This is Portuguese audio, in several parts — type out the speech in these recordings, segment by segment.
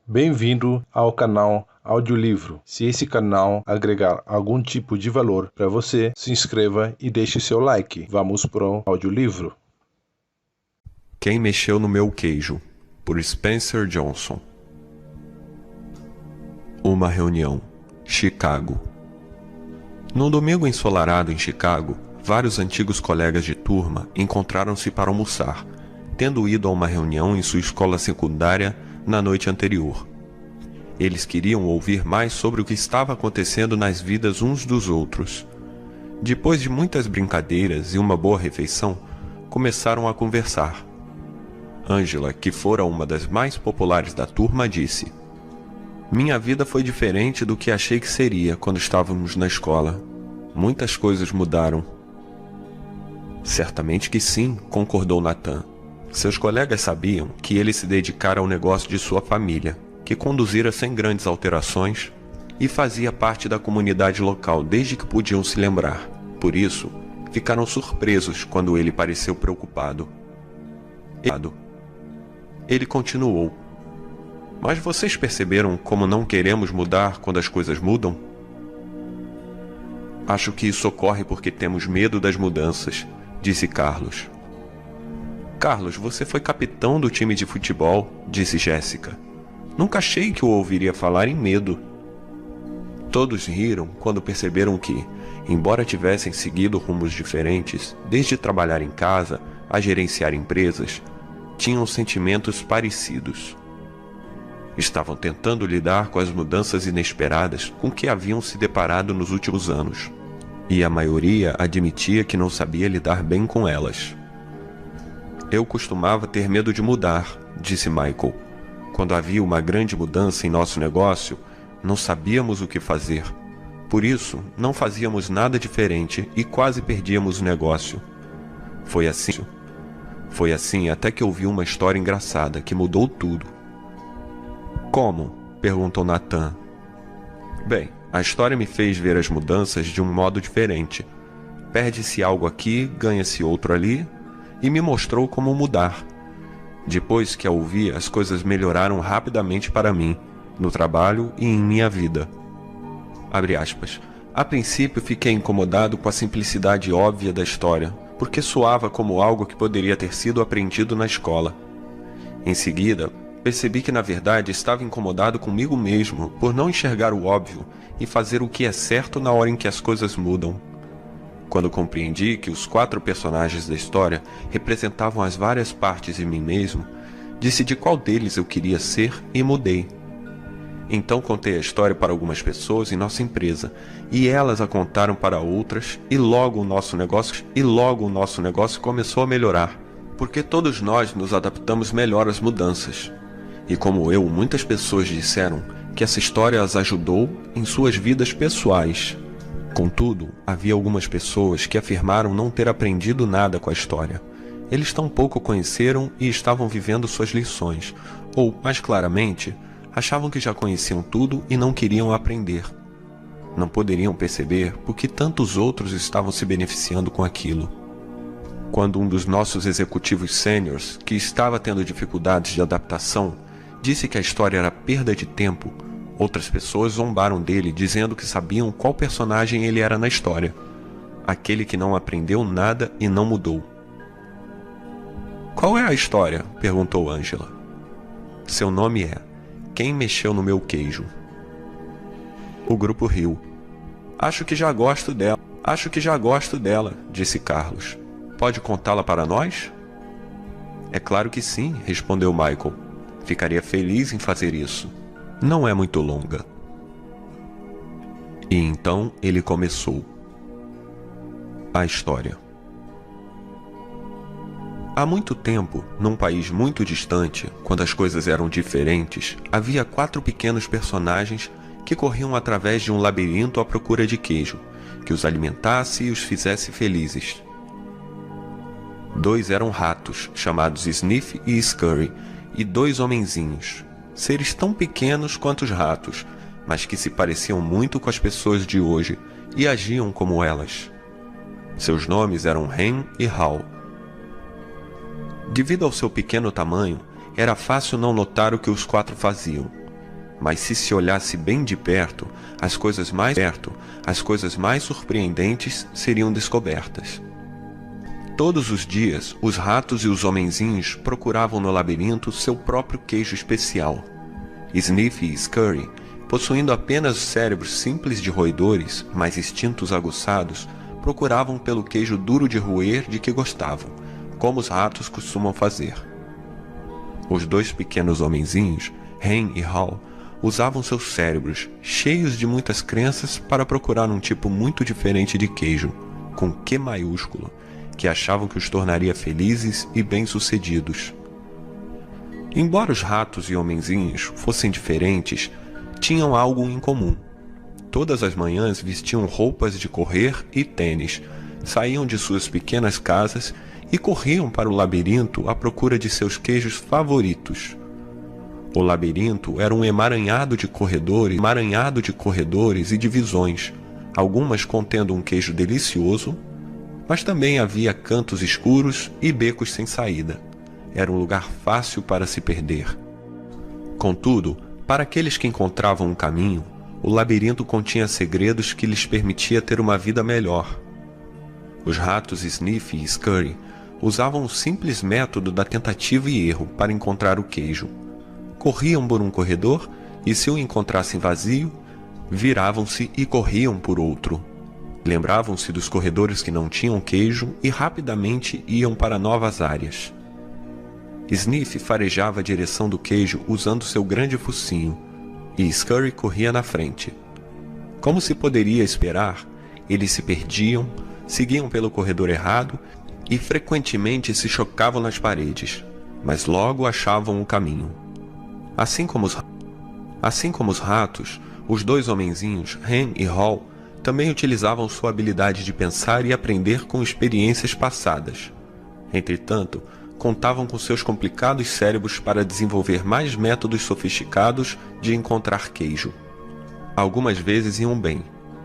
Bem-vindo ao canal Audiolivro. Se esse canal agregar algum tipo de valor para você, se inscreva e deixe seu like. Vamos pro audiolivro. Quem mexeu no meu queijo, por Spencer Johnson. Uma reunião, Chicago. Num domingo ensolarado em Chicago, vários antigos colegas de turma encontraram-se para almoçar, tendo ido a uma reunião em sua escola secundária na noite anterior. Eles queriam ouvir mais sobre o que estava acontecendo nas vidas uns dos outros. Depois de muitas brincadeiras e uma boa refeição, começaram a conversar. Angela, que fora uma das mais populares da turma, disse: "Minha vida foi diferente do que achei que seria quando estávamos na escola. Muitas coisas mudaram." "Certamente que sim", concordou Nathan. Seus colegas sabiam que ele se dedicara ao negócio de sua família, que conduzira sem grandes alterações e fazia parte da comunidade local desde que podiam se lembrar. Por isso, ficaram surpresos quando ele pareceu preocupado. Ele continuou: "Mas vocês perceberam como não queremos mudar quando as coisas mudam?" "Acho que isso ocorre porque temos medo das mudanças", disse Carlos. "Carlos, você foi capitão do time de futebol", disse Jéssica. "Nunca achei que o ouviria falar em medo." Todos riram quando perceberam que, embora tivessem seguido rumos diferentes, desde trabalhar em casa a gerenciar empresas, tinham sentimentos parecidos. Estavam tentando lidar com as mudanças inesperadas com que haviam se deparado nos últimos anos, e a maioria admitia que não sabia lidar bem com elas. "Eu costumava ter medo de mudar", disse Michael. "Quando havia uma grande mudança em nosso negócio, não sabíamos o que fazer. Por isso, não fazíamos nada diferente e quase perdíamos o negócio. Foi assim até que ouvi uma história engraçada que mudou tudo." "Como?", perguntou Nathan. "Bem, a história me fez ver as mudanças de um modo diferente. Perde-se algo aqui, ganha-se outro ali, e me mostrou como mudar. Depois que a ouvi, as coisas melhoraram rapidamente para mim, no trabalho e em minha vida." Abre aspas. "A princípio fiquei incomodado com a simplicidade óbvia da história, porque soava como algo que poderia ter sido aprendido na escola. Em seguida, percebi que na verdade estava incomodado comigo mesmo por não enxergar o óbvio e fazer o que é certo na hora em que as coisas mudam. Quando compreendi que os 4 personagens da história representavam as várias partes de mim mesmo, decidi qual deles eu queria ser e mudei. Então contei a história para algumas pessoas em nossa empresa, e elas a contaram para outras, e logo o nosso negócio começou a melhorar, porque todos nós nos adaptamos melhor às mudanças. E como eu, muitas pessoas disseram que essa história as ajudou em suas vidas pessoais. Contudo, havia algumas pessoas que afirmaram não ter aprendido nada com a história. Eles tampouco conheceram e estavam vivendo suas lições, ou, mais claramente, achavam que já conheciam tudo e não queriam aprender. Não poderiam perceber por que tantos outros estavam se beneficiando com aquilo. Quando um dos nossos executivos sêniores, que estava tendo dificuldades de adaptação, disse que a história era perda de tempo, outras pessoas zombaram dele dizendo que sabiam qual personagem ele era na história. Aquele que não aprendeu nada e não mudou. "Qual é a história?", perguntou Angela. "Seu nome é Quem Mexeu no Meu Queijo." O grupo riu. Acho que já gosto dela", disse Carlos. "Pode contá-la para nós?" "É claro que sim", respondeu Michael. "Ficaria feliz em fazer isso. Não é muito longa." E então ele começou. A história. Há muito tempo, num país muito distante, quando as coisas eram diferentes, havia 4 pequenos personagens que corriam através de um labirinto à procura de queijo, que os alimentasse e os fizesse felizes. 2 eram ratos, chamados Sniff e Scurry, e 2 homenzinhos, seres tão pequenos quanto os ratos, mas que se pareciam muito com as pessoas de hoje e agiam como elas. Seus nomes eram Hen e Hal. Devido ao seu pequeno tamanho, era fácil não notar o que os 4 faziam. Mas se olhasse bem de perto, as coisas mais surpreendentes seriam descobertas. Todos os dias, os ratos e os homenzinhos procuravam no labirinto seu próprio queijo especial. Sniff e Scurry, possuindo apenas cérebros simples de roedores, mas instintos aguçados, procuravam pelo queijo duro de roer de que gostavam, como os ratos costumam fazer. Os dois pequenos homenzinhos, Hen e Haw, usavam seus cérebros, cheios de muitas crenças, para procurar um tipo muito diferente de queijo, com Q maiúsculo, que achavam que os tornaria felizes e bem-sucedidos. Embora os ratos e homenzinhos fossem diferentes, tinham algo em comum. Todas as manhãs vestiam roupas de correr e tênis, saíam de suas pequenas casas e corriam para o labirinto à procura de seus queijos favoritos. O labirinto era um emaranhado de corredores e divisões, algumas contendo um queijo delicioso, mas também havia cantos escuros e becos sem saída. Era um lugar fácil para se perder. Contudo, para aqueles que encontravam um caminho, o labirinto continha segredos que lhes permitia ter uma vida melhor. Os ratos Sniff e Scurry usavam o simples método da tentativa e erro para encontrar o queijo. Corriam por um corredor e, se o encontrassem vazio, viravam-se e corriam por outro. Lembravam-se dos corredores que não tinham queijo e rapidamente iam para novas áreas. Sniff farejava a direção do queijo usando seu grande focinho, e Scurry corria na frente. Como se poderia esperar, eles se perdiam, seguiam pelo corredor errado e frequentemente se chocavam nas paredes, mas logo achavam o caminho. Assim como os ratos, os dois homenzinhos, Hen e Haw, também utilizavam sua habilidade de pensar e aprender com experiências passadas. Entretanto, contavam com seus complicados cérebros para desenvolver mais métodos sofisticados de encontrar queijo. Algumas vezes iam bem,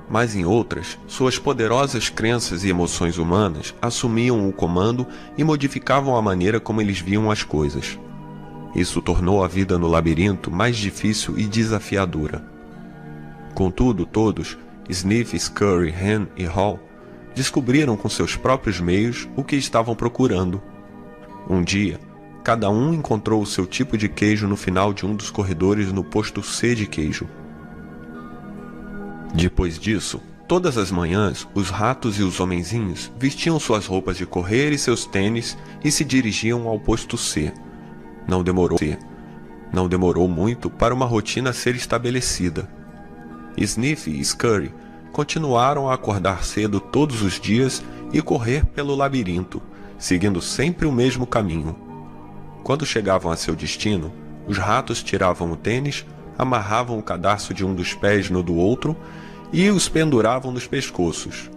mas em outras, suas poderosas crenças e emoções humanas assumiam o comando e modificavam a maneira como eles viam as coisas. Isso tornou a vida no labirinto mais difícil e desafiadora. Contudo, todos, Sniff, Scurry, Hen e Haw, descobriram com seus próprios meios o que estavam procurando. Um dia, cada um encontrou o seu tipo de queijo no final de um dos corredores no posto C de queijo. Depois disso, todas as manhãs, os ratos e os homenzinhos vestiam suas roupas de correr e seus tênis e se dirigiam ao posto C. Não demorou muito para uma rotina ser estabelecida. Sniff e Scurry continuaram a acordar cedo todos os dias e correr pelo labirinto, seguindo sempre o mesmo caminho. Quando chegavam a seu destino, os ratos tiravam o tênis, amarravam o cadarço de um dos pés no do outro e os penduravam nos pescoços,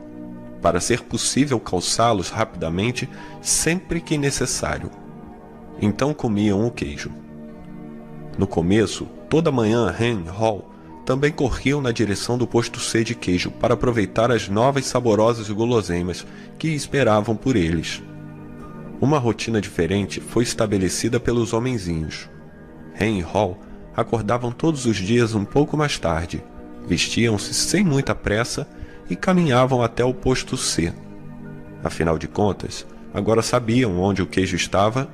para ser possível calçá-los rapidamente sempre que necessário. Então comiam o queijo. No começo, toda manhã Hen e Haw também corriam na direção do posto C de queijo para aproveitar as novas saborosas guloseimas que esperavam por eles. Uma rotina diferente foi estabelecida pelos homenzinhos. Hen e Haw acordavam todos os dias um pouco mais tarde, vestiam-se sem muita pressa e caminhavam até o posto C. Afinal de contas, agora sabiam onde o queijo estava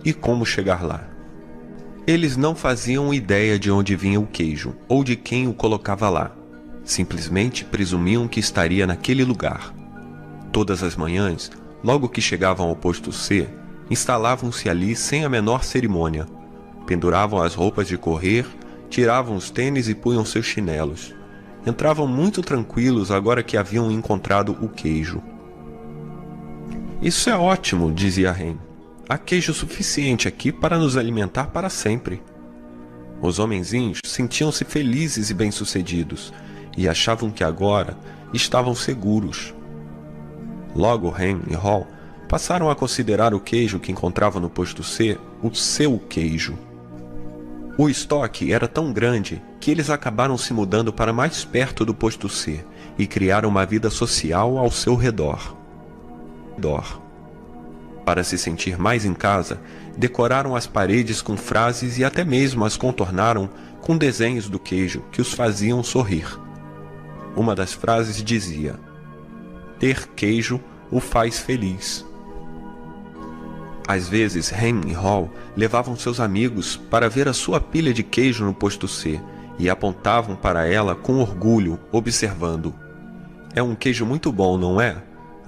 e como chegar lá. Eles não faziam ideia de onde vinha o queijo ou de quem o colocava lá. Simplesmente presumiam que estaria naquele lugar. Todas as manhãs, logo que chegavam ao posto C, instalavam-se ali sem a menor cerimônia. Penduravam as roupas de correr, tiravam os tênis e punham seus chinelos. Entravam muito tranquilos agora que haviam encontrado o queijo. "Isso é ótimo", dizia Hen. "Há queijo suficiente aqui para nos alimentar para sempre." Os homenzinhos sentiam-se felizes e bem-sucedidos, e achavam que agora estavam seguros. Logo Hen e Haw passaram a considerar o queijo que encontravam no posto C o seu queijo. O estoque era tão grande que eles acabaram se mudando para mais perto do posto C e criaram uma vida social ao seu redor. Para se sentir mais em casa, decoraram as paredes com frases e até mesmo as contornaram com desenhos do queijo que os faziam sorrir. Uma das frases dizia: "Ter queijo o faz feliz." Às vezes, Ham e Hall levavam seus amigos para ver a sua pilha de queijo no posto C e apontavam para ela com orgulho, observando: "É um queijo muito bom, não é?"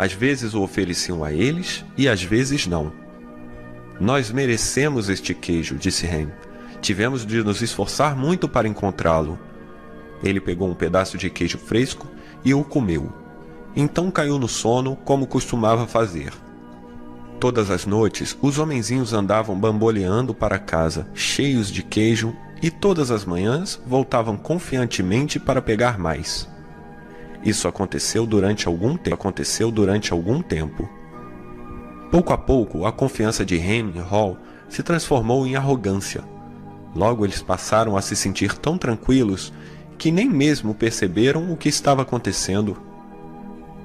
Às vezes o ofereciam a eles e às vezes não. "Nós merecemos este queijo", disse Ham. "Tivemos de nos esforçar muito para encontrá-lo." Ele pegou um pedaço de queijo fresco e o comeu. Então caiu no sono, como costumava fazer. Todas as noites, os homenzinhos andavam bamboleando para casa, cheios de queijo, e todas as manhãs voltavam confiantemente para pegar mais. Isso aconteceu durante algum tempo. Pouco a pouco, a confiança de Ham e Hall se transformou em arrogância. Logo eles passaram a se sentir tão tranquilos que nem mesmo perceberam o que estava acontecendo.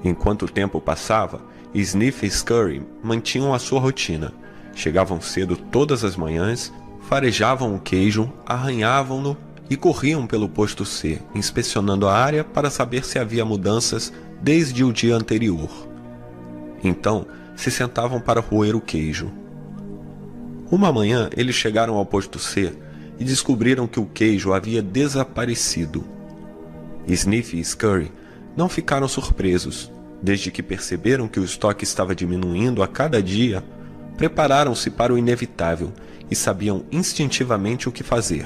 Enquanto o tempo passava, Sniff e Scurry mantinham a sua rotina. Chegavam cedo todas as manhãs, farejavam o queijo, arranhavam-no e corriam pelo posto C, inspecionando a área para saber se havia mudanças desde o dia anterior. Então, se sentavam para roer o queijo. Uma manhã, eles chegaram ao posto C e descobriram que o queijo havia desaparecido. Sniff e Scurry não ficaram surpresos. Desde que perceberam que o estoque estava diminuindo a cada dia, prepararam-se para o inevitável e sabiam instintivamente o que fazer.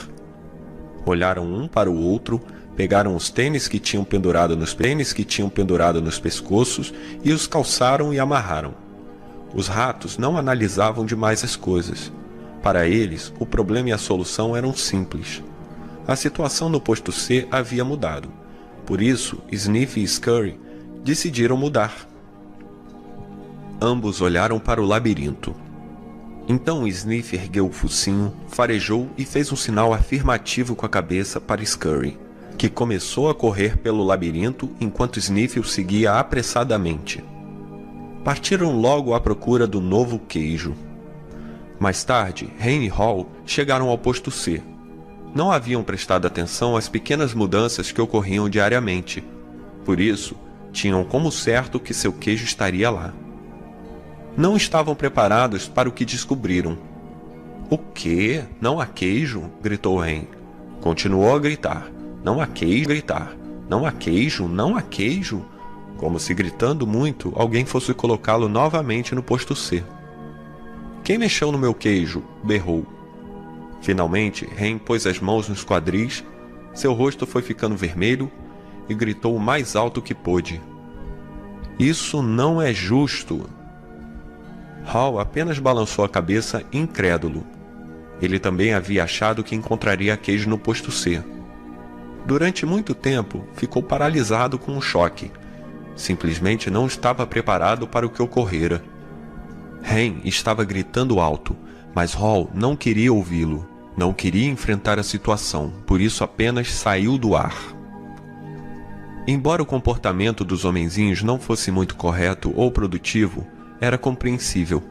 Olharam um para o outro, pegaram os tênis que tinham pendurado nos pescoços e os calçaram e amarraram. Os ratos não analisavam demais as coisas. Para eles, o problema e a solução eram simples. A situação no posto C havia mudado. Por isso, Sniff e Scurry decidiram mudar. Ambos olharam para o labirinto. Então Sniff ergueu o focinho, farejou e fez um sinal afirmativo com a cabeça para Scurry, que começou a correr pelo labirinto enquanto Sniff o seguia apressadamente. Partiram logo à procura do novo queijo. Mais tarde, Ham e Hall chegaram ao posto C. Não haviam prestado atenção às pequenas mudanças que ocorriam diariamente. Por isso, tinham como certo que seu queijo estaria lá. Não estavam preparados para o que descobriram. "O quê? Não há queijo?" gritou Ham. Continuou a gritar. "Não há queijo!" "Não há queijo! Não há queijo!" Como se gritando muito, alguém fosse colocá-lo novamente no posto C. "Quem mexeu no meu queijo?" berrou. Finalmente, Ham pôs as mãos nos quadris, seu rosto foi ficando vermelho e gritou o mais alto que pôde: "Isso não é justo!" Hall apenas balançou a cabeça, incrédulo. Ele também havia achado que encontraria queijo no posto C. Durante muito tempo, ficou paralisado com o choque. Simplesmente não estava preparado para o que ocorrera. Ham estava gritando alto, mas Hall não queria ouvi-lo. Não queria enfrentar a situação, por isso apenas saiu do ar. Embora o comportamento dos homenzinhos não fosse muito correto ou produtivo, era compreensível.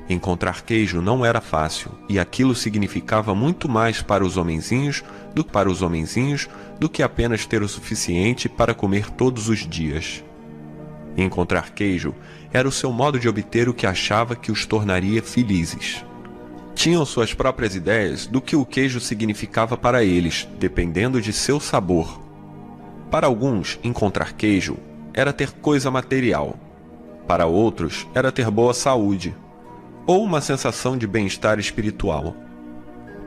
Encontrar queijo não era fácil, e aquilo significava muito mais para os homenzinhos do que apenas ter o suficiente para comer todos os dias. Encontrar queijo era o seu modo de obter o que achava que os tornaria felizes. Tinham suas próprias ideias do que o queijo significava para eles, dependendo de seu sabor. Para alguns, encontrar queijo era ter coisa material. Para outros, era ter boa saúde, ou uma sensação de bem-estar espiritual.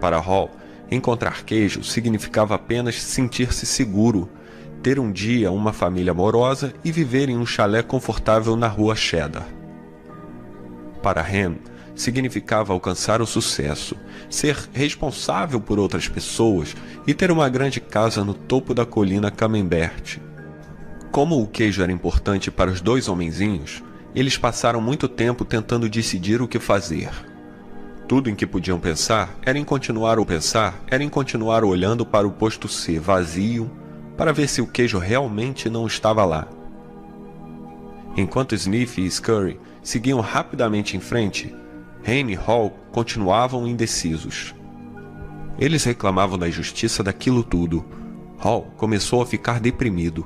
Para Hall, encontrar queijo significava apenas sentir-se seguro, ter um dia uma família amorosa e viver em um chalé confortável na rua Cheddar. Para Ham, significava alcançar o sucesso, ser responsável por outras pessoas e ter uma grande casa no topo da colina Camembert. Como o queijo era importante para os dois homenzinhos, eles passaram muito tempo tentando decidir o que fazer. Tudo em que podiam pensar era em continuar olhando para o posto C vazio para ver se o queijo realmente não estava lá. Enquanto Sniff e Scurry seguiam rapidamente em frente, Hen e Hall continuavam indecisos. Eles reclamavam da injustiça daquilo tudo. Hall começou a ficar deprimido.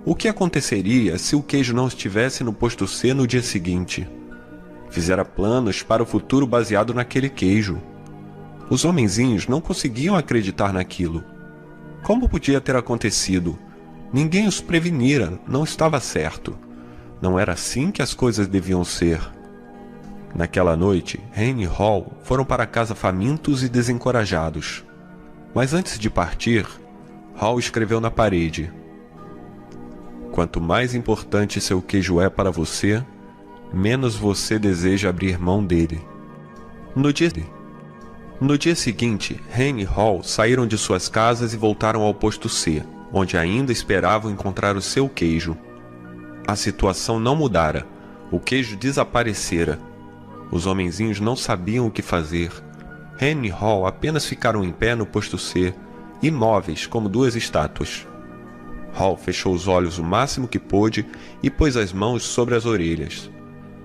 O que aconteceria se o queijo não estivesse no posto C no dia seguinte? Fizera planos para o futuro baseado naquele queijo. Os homenzinhos não conseguiam acreditar naquilo. Como podia ter acontecido? Ninguém os prevenira, não estava certo. Não era assim que as coisas deviam ser. Naquela noite, Hen e Hall foram para casa famintos e desencorajados. Mas antes de partir, Hall escreveu na parede: quanto mais importante seu queijo é para você, menos você deseja abrir mão dele. No dia seguinte, Hen e Hall saíram de suas casas e voltaram ao posto C, onde ainda esperavam encontrar o seu queijo. A situação não mudara. O queijo desaparecera. Os homenzinhos não sabiam o que fazer. Hen e Hall apenas ficaram em pé no posto C, imóveis como duas estátuas. Hall fechou os olhos o máximo que pôde e pôs as mãos sobre as orelhas.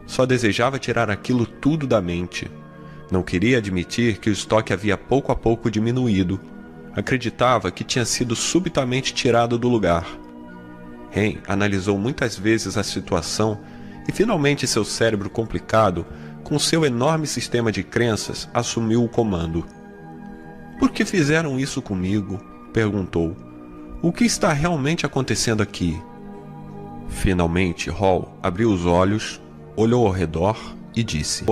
Só desejava tirar aquilo tudo da mente. Não queria admitir que o estoque havia pouco a pouco diminuído. Acreditava que tinha sido subitamente tirado do lugar. Hen analisou muitas vezes a situação e finalmente seu cérebro complicado, com seu enorme sistema de crenças, assumiu o comando. Por que fizeram isso comigo? Perguntou. O que está realmente acontecendo aqui? Finalmente, Hall abriu os olhos, olhou ao redor e disse: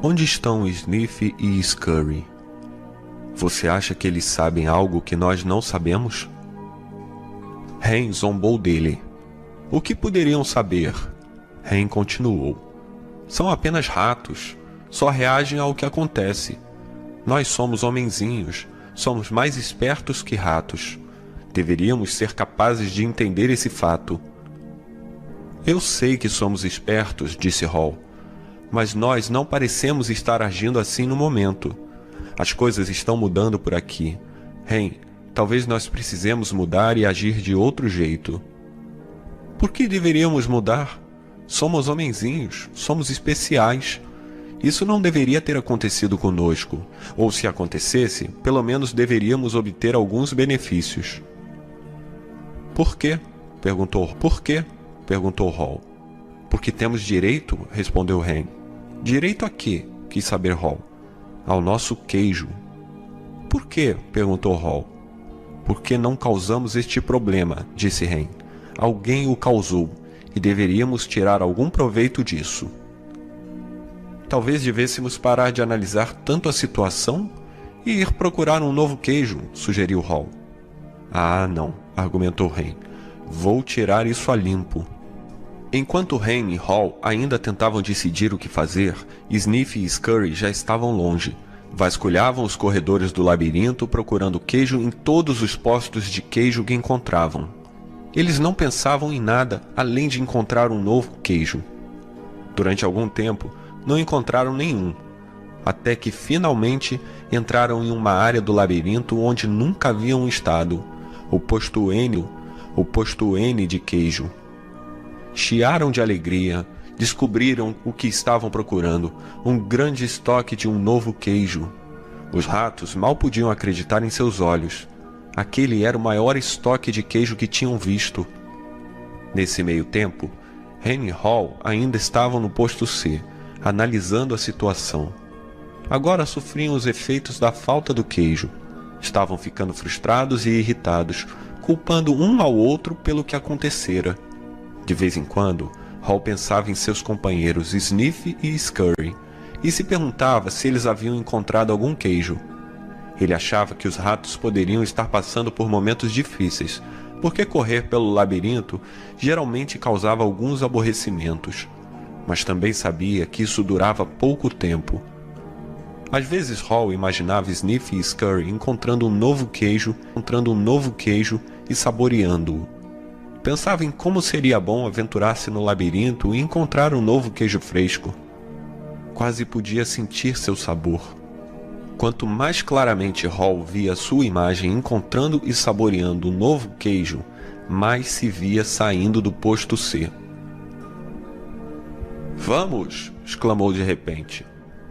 onde estão Sniff e Scurry? Você acha que eles sabem algo que nós não sabemos? Hen zombou dele. O que poderiam saber? Hen continuou. São apenas ratos. Só reagem ao que acontece. Nós somos homenzinhos. Somos mais espertos que ratos. Deveríamos ser capazes de entender esse fato. Eu sei que somos espertos, disse Hall. Mas nós não parecemos estar agindo assim no momento. As coisas estão mudando por aqui. Hen, talvez nós precisemos mudar e agir de outro jeito. Por que deveríamos mudar? Somos homenzinhos, somos especiais. Isso não deveria ter acontecido conosco. Ou se acontecesse, pelo menos deveríamos obter alguns benefícios. Por quê? Perguntou Hall. Porque temos direito, respondeu Hen. Direito a quê? Quis saber Hall. Ao nosso queijo. Por quê? Perguntou Hall. Porque não causamos este problema, disse Hen. Alguém o causou, e deveríamos tirar algum proveito disso. Talvez devêssemos parar de analisar tanto a situação e ir procurar um novo queijo, sugeriu Hall. Ah, não, argumentou Hen. Vou tirar isso a limpo. Enquanto Hen e Hall ainda tentavam decidir o que fazer, Sniff e Scurry já estavam longe. Vasculhavam os corredores do labirinto procurando queijo em todos os postos de queijo que encontravam. Eles não pensavam em nada além de encontrar um novo queijo. Durante algum tempo, não encontraram nenhum, até que finalmente entraram em uma área do labirinto onde nunca haviam estado, o posto N de queijo. Chiaram de alegria, descobriram o que estavam procurando, um grande estoque de um novo queijo. Os ratos mal podiam acreditar em seus olhos. Aquele era o maior estoque de queijo que tinham visto. Nesse meio tempo, Hen e Hall ainda estavam no posto C, analisando a situação. Agora sofriam os efeitos da falta do queijo. Estavam ficando frustrados e irritados, culpando um ao outro pelo que acontecera. De vez em quando, Hall pensava em seus companheiros Sniff e Scurry e se perguntava se eles haviam encontrado algum queijo. Ele achava que os ratos poderiam estar passando por momentos difíceis, porque correr pelo labirinto geralmente causava alguns aborrecimentos, mas também sabia que isso durava pouco tempo. Às vezes Hall imaginava Sniff e Scurry encontrando um novo queijo e saboreando-o. Pensava em como seria bom aventurar-se no labirinto e encontrar um novo queijo fresco. Quase podia sentir seu sabor. Quanto mais claramente Hall via sua imagem encontrando e saboreando um novo queijo, mais se via saindo do posto C. "Vamos!" exclamou de repente.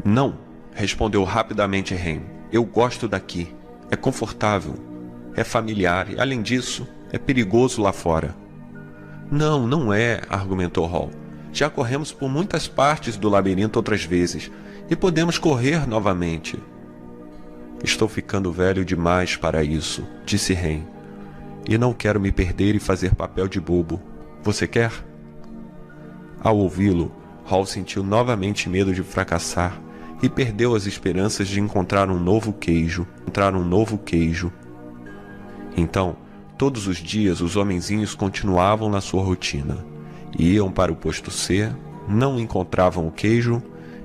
"Não!" respondeu rapidamente Hen. "Eu gosto daqui. É confortável. É familiar e, além disso, é perigoso lá fora." "Não, não é", argumentou Hall. "Já corremos por muitas partes do labirinto outras vezes e podemos correr novamente." "Estou ficando velho demais para isso", disse Hen. "E não quero me perder e fazer papel de bobo. Você quer?" Ao ouvi-lo, Hall sentiu novamente medo de fracassar e perdeu as esperanças de encontrar um novo queijo. Então, todos os dias os homenzinhos continuavam na sua rotina. Iam para o posto C, não encontravam o queijo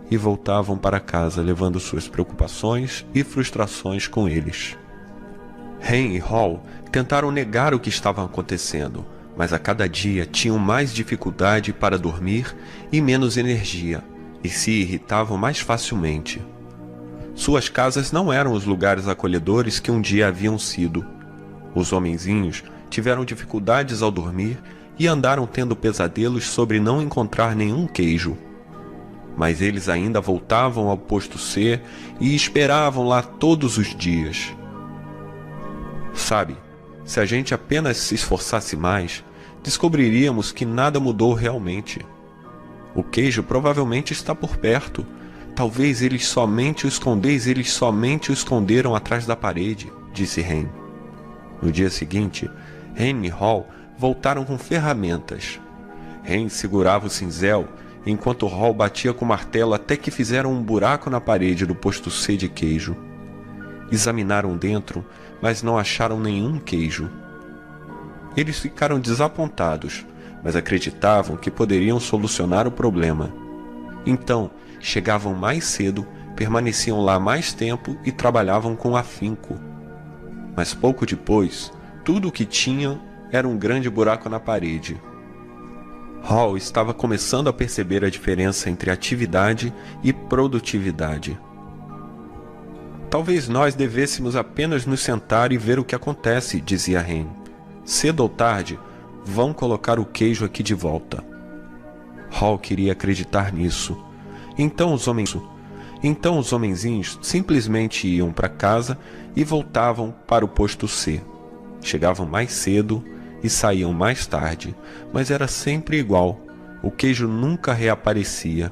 e voltavam para casa levando suas preocupações e frustrações com eles. Hen e Hall tentaram negar o que estava acontecendo, mas a cada dia tinham mais dificuldade para dormir e menos energia, e se irritavam mais facilmente. Suas casas não eram os lugares acolhedores que um dia haviam sido. Os homenzinhos tiveram dificuldades ao dormir e andaram tendo pesadelos sobre não encontrar nenhum queijo. Mas eles ainda voltavam ao posto C e esperavam lá todos os dias. Sabe, se a gente apenas se esforçasse mais, descobriríamos que nada mudou realmente. O queijo provavelmente está por perto. Talvez eles somente o esconderam atrás da parede, disse Hen. No dia seguinte, Hen e Hall voltaram com ferramentas. Hen segurava o cinzel, enquanto Hall batia com o martelo até que fizeram um buraco na parede do posto C de queijo. Examinaram dentro, mas não acharam nenhum queijo. Eles ficaram desapontados, mas acreditavam que poderiam solucionar o problema. Então, chegavam mais cedo, permaneciam lá mais tempo e trabalhavam com afinco. Mas pouco depois, tudo o que tinham era um grande buraco na parede. Hall estava começando a perceber a diferença entre atividade e produtividade. Talvez nós devêssemos apenas nos sentar e ver o que acontece, dizia Hen. Cedo ou tarde, vão colocar o queijo aqui de volta. Hall queria acreditar nisso. Então os homenzinhos simplesmente iam para casa e voltavam para o posto C. Chegavam mais cedo e saíam mais tarde, mas era sempre igual. O queijo nunca reaparecia.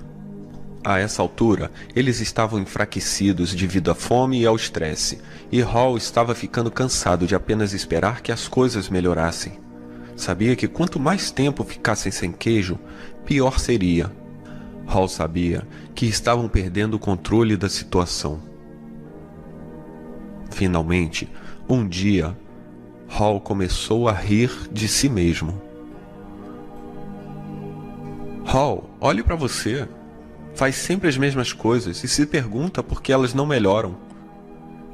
A essa altura, eles estavam enfraquecidos devido à fome e ao estresse, e Hall estava ficando cansado de apenas esperar que as coisas melhorassem. Sabia que quanto mais tempo ficassem sem queijo, pior seria. Hall sabia que estavam perdendo o controle da situação. Finalmente, um dia, Hall começou a rir de si mesmo. Hall, olhe para você. Faz sempre as mesmas coisas e se pergunta por que elas não melhoram.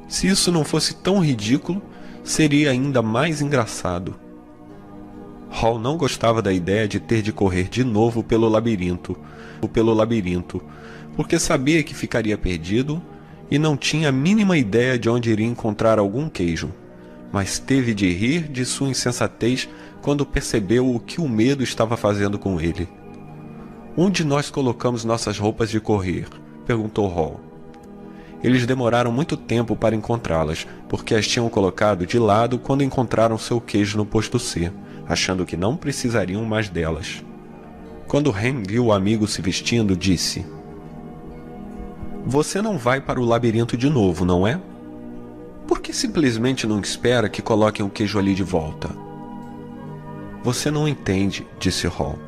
Se isso não fosse tão ridículo, seria ainda mais engraçado. Hall não gostava da ideia de ter de correr de novo pelo labirinto, porque sabia que ficaria perdido e não tinha a mínima ideia de onde iria encontrar algum queijo. Mas teve de rir de sua insensatez quando percebeu o que o medo estava fazendo com ele. "Onde nós colocamos nossas roupas de correr?" perguntou Hall. Eles demoraram muito tempo para encontrá-las, porque as tinham colocado de lado quando encontraram seu queijo no posto C, achando que não precisariam mais delas. Quando Hen viu o amigo se vestindo, disse: "Você não vai para o labirinto de novo, não é? Por que simplesmente não espera que coloquem o queijo ali de volta?" "Você não entende", disse Hall.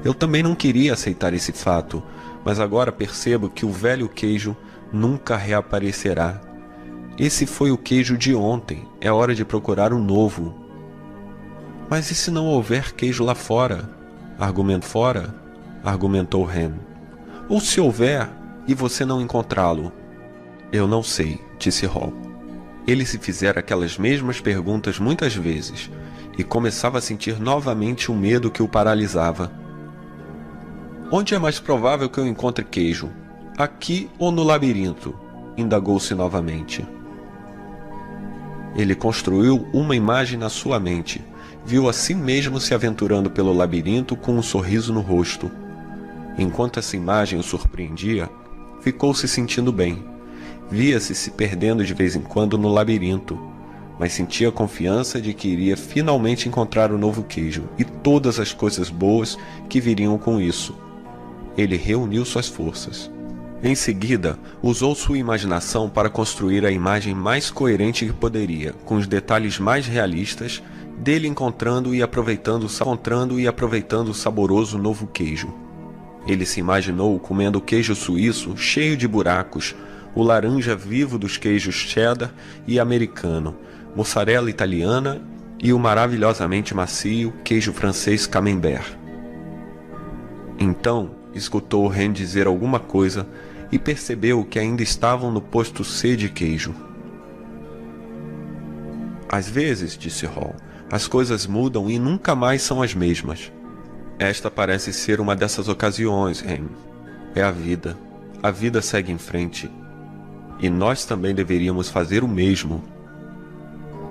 "Eu também não queria aceitar esse fato, mas agora percebo que o velho queijo nunca reaparecerá. Esse foi o queijo de ontem, é hora de procurar um novo." "Mas e se não houver queijo lá fora?" argumentou Hen. "Ou se houver e você não encontrá-lo?" "Eu não sei", disse Hall. Ele se fizera aquelas mesmas perguntas muitas vezes e começava a sentir novamente o medo que o paralisava. "Onde é mais provável que eu encontre queijo? Aqui ou no labirinto?" indagou-se novamente. Ele construiu uma imagem na sua mente viu a si mesmo se aventurando pelo labirinto com um sorriso no rosto. Enquanto essa imagem o surpreendia, ficou se sentindo bem. Via-se se perdendo de vez em quando no labirinto, mas sentia confiança de que iria finalmente encontrar o novo queijo e todas as coisas boas que viriam com isso. Ele reuniu suas forças. Em seguida, usou sua imaginação para construir a imagem mais coerente que poderia, com os detalhes mais realistas, dele encontrando e aproveitando o saboroso novo queijo. Ele se imaginou comendo queijo suíço cheio de buracos, o laranja vivo dos queijos cheddar e americano, mussarela italiana e o maravilhosamente macio queijo francês camembert. Então, escutou Ren dizer alguma coisa e percebeu que ainda estavam no posto C de queijo. Às vezes, disse Hall, as coisas mudam e nunca mais são as mesmas. Esta parece ser uma dessas ocasiões, Ren. É a vida. A vida segue em frente. E nós também deveríamos fazer o mesmo.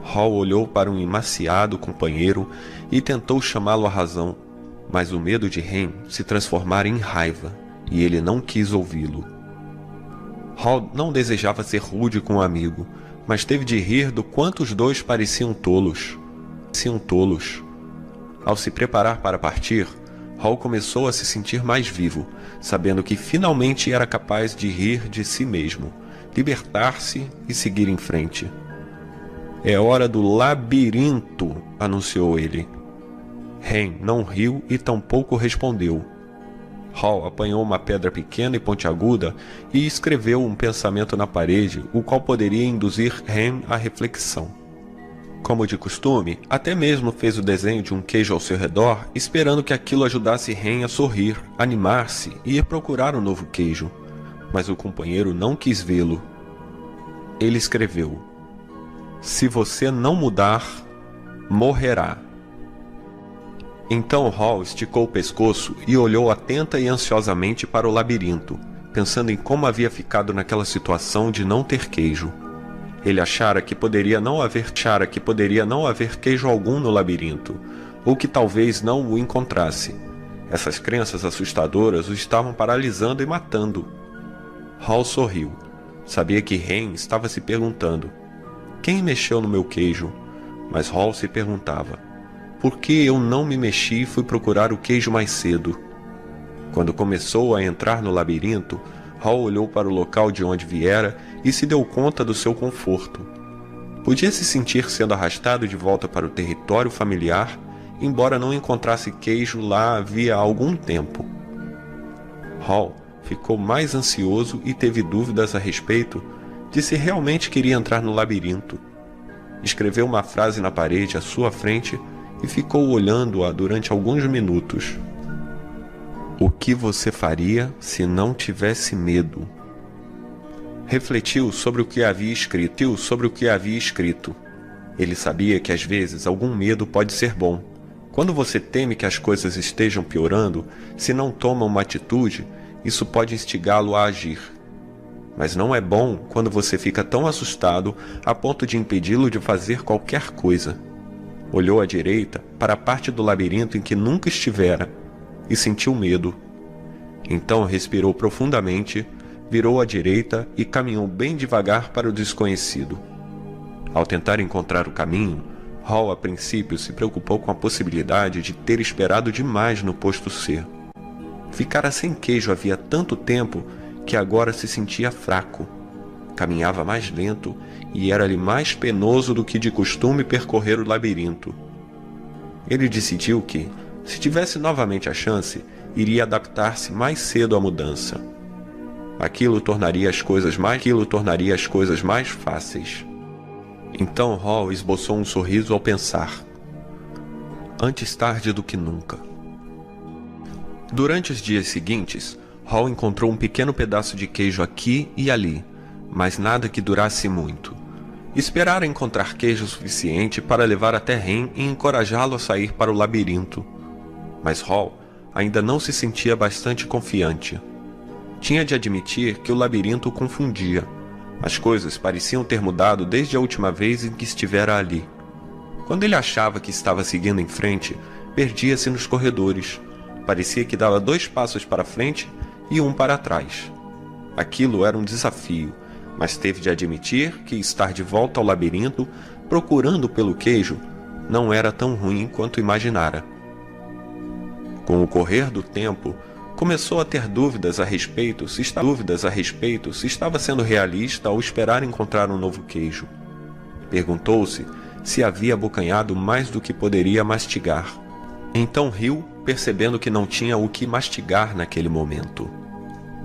Hall olhou para um emaciado companheiro e tentou chamá-lo à razão, mas o medo de Ren se transformara em raiva, e ele não quis ouvi-lo. Hall não desejava ser rude com o amigo, mas teve de rir do quanto os dois pareciam tolos. Ao se preparar para partir, Hall começou a se sentir mais vivo, sabendo que finalmente era capaz de rir de si mesmo, libertar-se e seguir em frente. É hora do labirinto, anunciou ele. Ren não riu e tampouco respondeu. Hall apanhou uma pedra pequena e pontiaguda e escreveu um pensamento na parede, o qual poderia induzir Ren à reflexão. Como de costume, até mesmo fez o desenho de um queijo ao seu redor, esperando que aquilo ajudasse Ren a sorrir, animar-se e ir procurar um novo queijo. Mas o companheiro não quis vê-lo. Ele escreveu: "Se você não mudar, morrerá." Então Hall esticou o pescoço e olhou atenta e ansiosamente para o labirinto, pensando em como havia ficado naquela situação de não ter queijo. Ele achara que poderia não haver queijo algum no labirinto, ou que talvez não o encontrasse. Essas crenças assustadoras o estavam paralisando e matando. Hall sorriu. Sabia que Ren estava se perguntando: quem mexeu no meu queijo? Mas Hall se perguntava: por que eu não me mexi e fui procurar o queijo mais cedo? Quando começou a entrar no labirinto, Hall olhou para o local de onde viera e se deu conta do seu conforto. Podia se sentir sendo arrastado de volta para o território familiar, embora não encontrasse queijo lá havia algum tempo. Hall ficou mais ansioso e teve dúvidas a respeito de se realmente queria entrar no labirinto. Escreveu uma frase na parede à sua frente e ficou olhando-a durante alguns minutos. O que você faria se não tivesse medo? Refletiu sobre o que havia escrito. Ele sabia que às vezes algum medo pode ser bom. Quando você teme que as coisas estejam piorando, se não toma uma atitude, isso pode instigá-lo a agir. Mas não é bom quando você fica tão assustado a ponto de impedi-lo de fazer qualquer coisa. Olhou à direita para a parte do labirinto em que nunca estivera e sentiu medo. Então respirou profundamente, virou à direita e caminhou bem devagar para o desconhecido. Ao tentar encontrar o caminho, Hall a princípio se preocupou com a possibilidade de ter esperado demais no posto C. Ficara sem queijo havia tanto tempo que agora se sentia fraco. Caminhava mais lento e era-lhe mais penoso do que de costume percorrer o labirinto. Ele decidiu que, se tivesse novamente a chance, iria adaptar-se mais cedo à mudança. Aquilo tornaria as coisas mais fáceis. Então Hall esboçou um sorriso ao pensar: antes tarde do que nunca. Durante os dias seguintes, Hall encontrou um pequeno pedaço de queijo aqui e ali, mas nada que durasse muito. Esperara encontrar queijo suficiente para levar até Ren e encorajá-lo a sair para o labirinto. Mas Hall ainda não se sentia bastante confiante. Tinha de admitir que o labirinto o confundia. As coisas pareciam ter mudado desde a última vez em que estivera ali. Quando ele achava que estava seguindo em frente, perdia-se nos corredores. Parecia que dava 2 passos para frente e 1 para trás. Aquilo era um desafio, mas teve de admitir que estar de volta ao labirinto, procurando pelo queijo, não era tão ruim quanto imaginara. Com o correr do tempo, começou a ter dúvidas a respeito se estava sendo realista ao esperar encontrar um novo queijo. Perguntou-se se havia abocanhado mais do que poderia mastigar. Então riu, percebendo que não tinha o que mastigar naquele momento.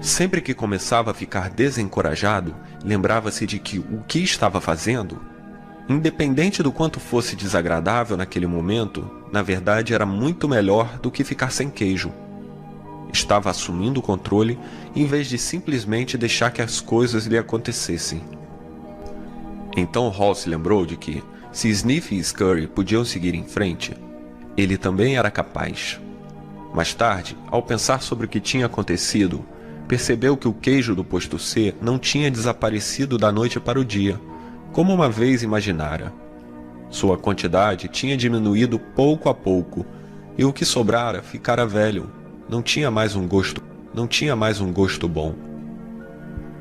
Sempre que começava a ficar desencorajado, lembrava-se de que o que estava fazendo, independente do quanto fosse desagradável naquele momento, na verdade era muito melhor do que ficar sem queijo. Estava assumindo o controle em vez de simplesmente deixar que as coisas lhe acontecessem. Então Hall se lembrou de que, se Sniff e Scurry podiam seguir em frente, ele também era capaz. Mais tarde, ao pensar sobre o que tinha acontecido, percebeu que o queijo do posto C não tinha desaparecido da noite para o dia, como uma vez imaginara. Sua quantidade tinha diminuído pouco a pouco, e o que sobrara ficara velho. Não tinha mais um gosto bom.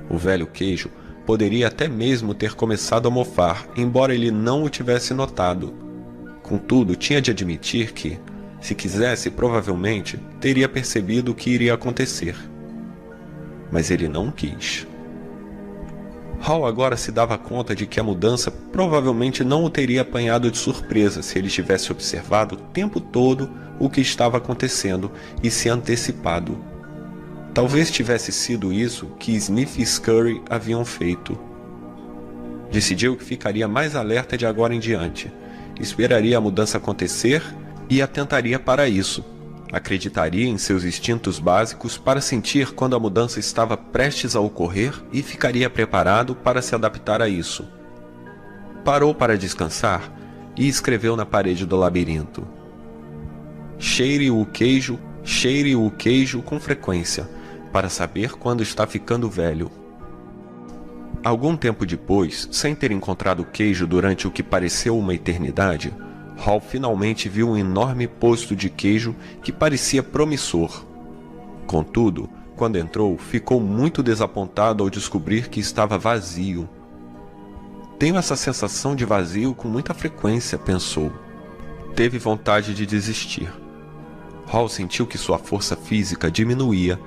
O velho queijo poderia até mesmo ter começado a mofar, embora ele não o tivesse notado. Contudo, tinha de admitir que, se quisesse, provavelmente teria percebido o que iria acontecer. Mas ele não quis. Hall agora se dava conta de que a mudança provavelmente não o teria apanhado de surpresa se ele tivesse observado o tempo todo o que estava acontecendo e se antecipado. Talvez tivesse sido isso que Sniff e Scurry haviam feito. Decidiu que ficaria mais alerta de agora em diante, esperaria a mudança acontecer e atentaria para isso. Acreditaria em seus instintos básicos para sentir quando a mudança estava prestes a ocorrer e ficaria preparado para se adaptar a isso. Parou para descansar e escreveu na parede do labirinto: cheire o queijo com frequência, para saber quando está ficando velho. Algum tempo depois, sem ter encontrado o queijo durante o que pareceu uma eternidade, Hall finalmente viu um enorme posto de queijo que parecia promissor. Contudo, quando entrou, ficou muito desapontado ao descobrir que estava vazio. Tenho essa sensação de vazio com muita frequência, pensou. Teve vontade de desistir. Hall sentiu que sua força física diminuía.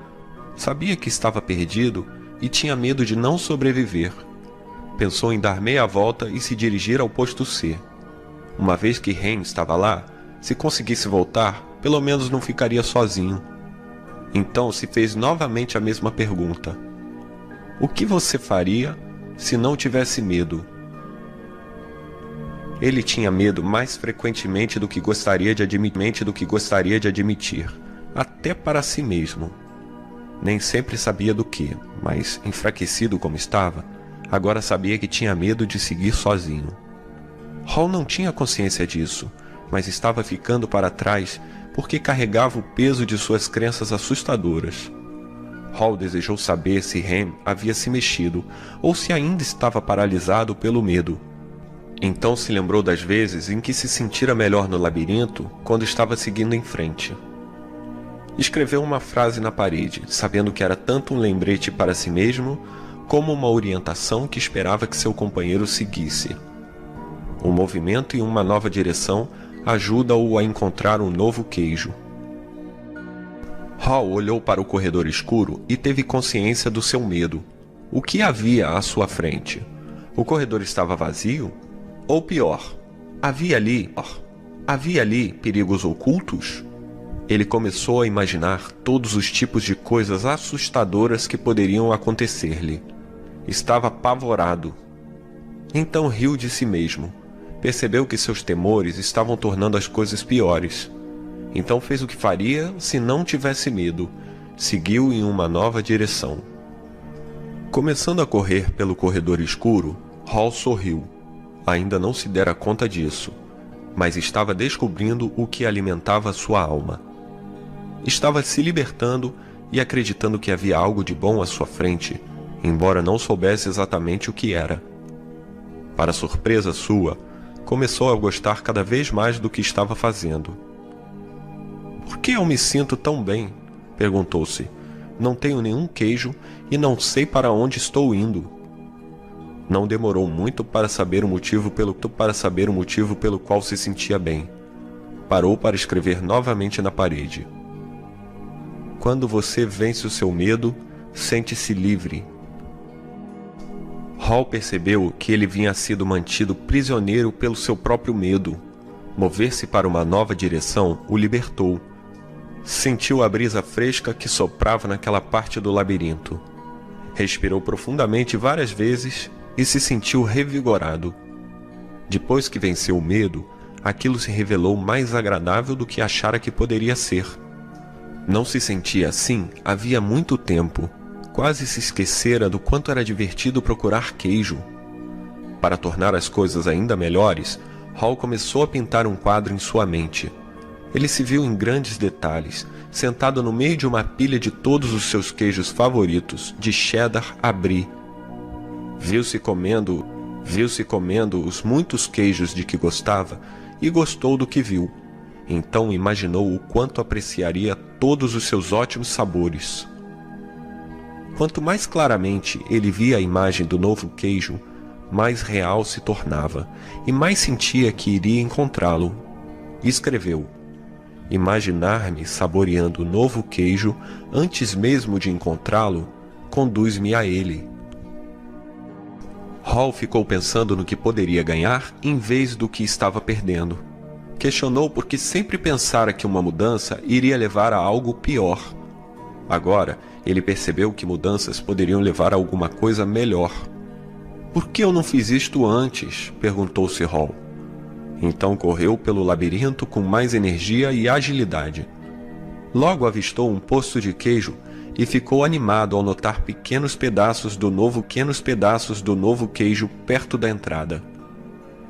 Sabia que estava perdido e tinha medo de não sobreviver. Pensou em dar meia volta e se dirigir ao posto C. Uma vez que Hen estava lá, se conseguisse voltar, pelo menos não ficaria sozinho. Então se fez novamente a mesma pergunta: o que você faria se não tivesse medo? Ele tinha medo mais frequentemente do que gostaria de admitir, até para si mesmo. Nem sempre sabia do que, mas, enfraquecido como estava, agora sabia que tinha medo de seguir sozinho. Hall não tinha consciência disso, mas estava ficando para trás porque carregava o peso de suas crenças assustadoras. Hall desejou saber se Hen havia se mexido ou se ainda estava paralisado pelo medo. Então se lembrou das vezes em que se sentira melhor no labirinto quando estava seguindo em frente. Escreveu uma frase na parede, sabendo que era tanto um lembrete para si mesmo, como uma orientação que esperava que seu companheiro seguisse. Um movimento em uma nova direção ajuda-o a encontrar um novo queijo. Hall olhou para o corredor escuro e teve consciência do seu medo. O que havia à sua frente? O corredor estava vazio? Ou pior, havia ali perigos ocultos? Ele começou a imaginar todos os tipos de coisas assustadoras que poderiam acontecer-lhe. Estava apavorado. Então riu de si mesmo. Percebeu que seus temores estavam tornando as coisas piores. Então fez o que faria se não tivesse medo. Seguiu em uma nova direção. Começando a correr pelo corredor escuro, Hall sorriu. Ainda não se dera conta disso, mas estava descobrindo o que alimentava sua alma. Estava se libertando e acreditando que havia algo de bom à sua frente, embora não soubesse exatamente o que era. Para surpresa sua, começou a gostar cada vez mais do que estava fazendo. Por que eu me sinto tão bem? Perguntou-se. Não tenho nenhum queijo e não sei para onde estou indo. Não demorou muito para saber o motivo pelo qual se sentia bem. Parou para escrever novamente na parede. Quando você vence o seu medo, sente-se livre. Hall percebeu que ele vinha sido mantido prisioneiro pelo seu próprio medo. Mover-se para uma nova direção o libertou. Sentiu a brisa fresca que soprava naquela parte do labirinto. Respirou profundamente várias vezes e se sentiu revigorado. Depois que venceu o medo, aquilo se revelou mais agradável do que achara que poderia ser. Não se sentia assim havia muito tempo. Quase se esquecera do quanto era divertido procurar queijo. Para tornar as coisas ainda melhores, Hall começou a pintar um quadro em sua mente. Ele se viu em grandes detalhes, sentado no meio de uma pilha de todos os seus queijos favoritos, de cheddar a brie. Viu-se comendo os muitos queijos de que gostava e gostou do que viu. Então imaginou o quanto apreciaria todos os seus ótimos sabores. Quanto mais claramente ele via a imagem do novo queijo, mais real se tornava e mais sentia que iria encontrá-lo. Escreveu: imaginar-me saboreando o novo queijo antes mesmo de encontrá-lo conduz-me a ele. Hall ficou pensando no que poderia ganhar em vez do que estava perdendo. Questionou porque sempre pensara que uma mudança iria levar a algo pior. Agora, ele percebeu que mudanças poderiam levar a alguma coisa melhor. Por que eu não fiz isto antes? Perguntou-se Hall. Então correu pelo labirinto com mais energia e agilidade. Logo avistou um posto de queijo e ficou animado ao notar pequenos pedaços do novo queijo perto da entrada.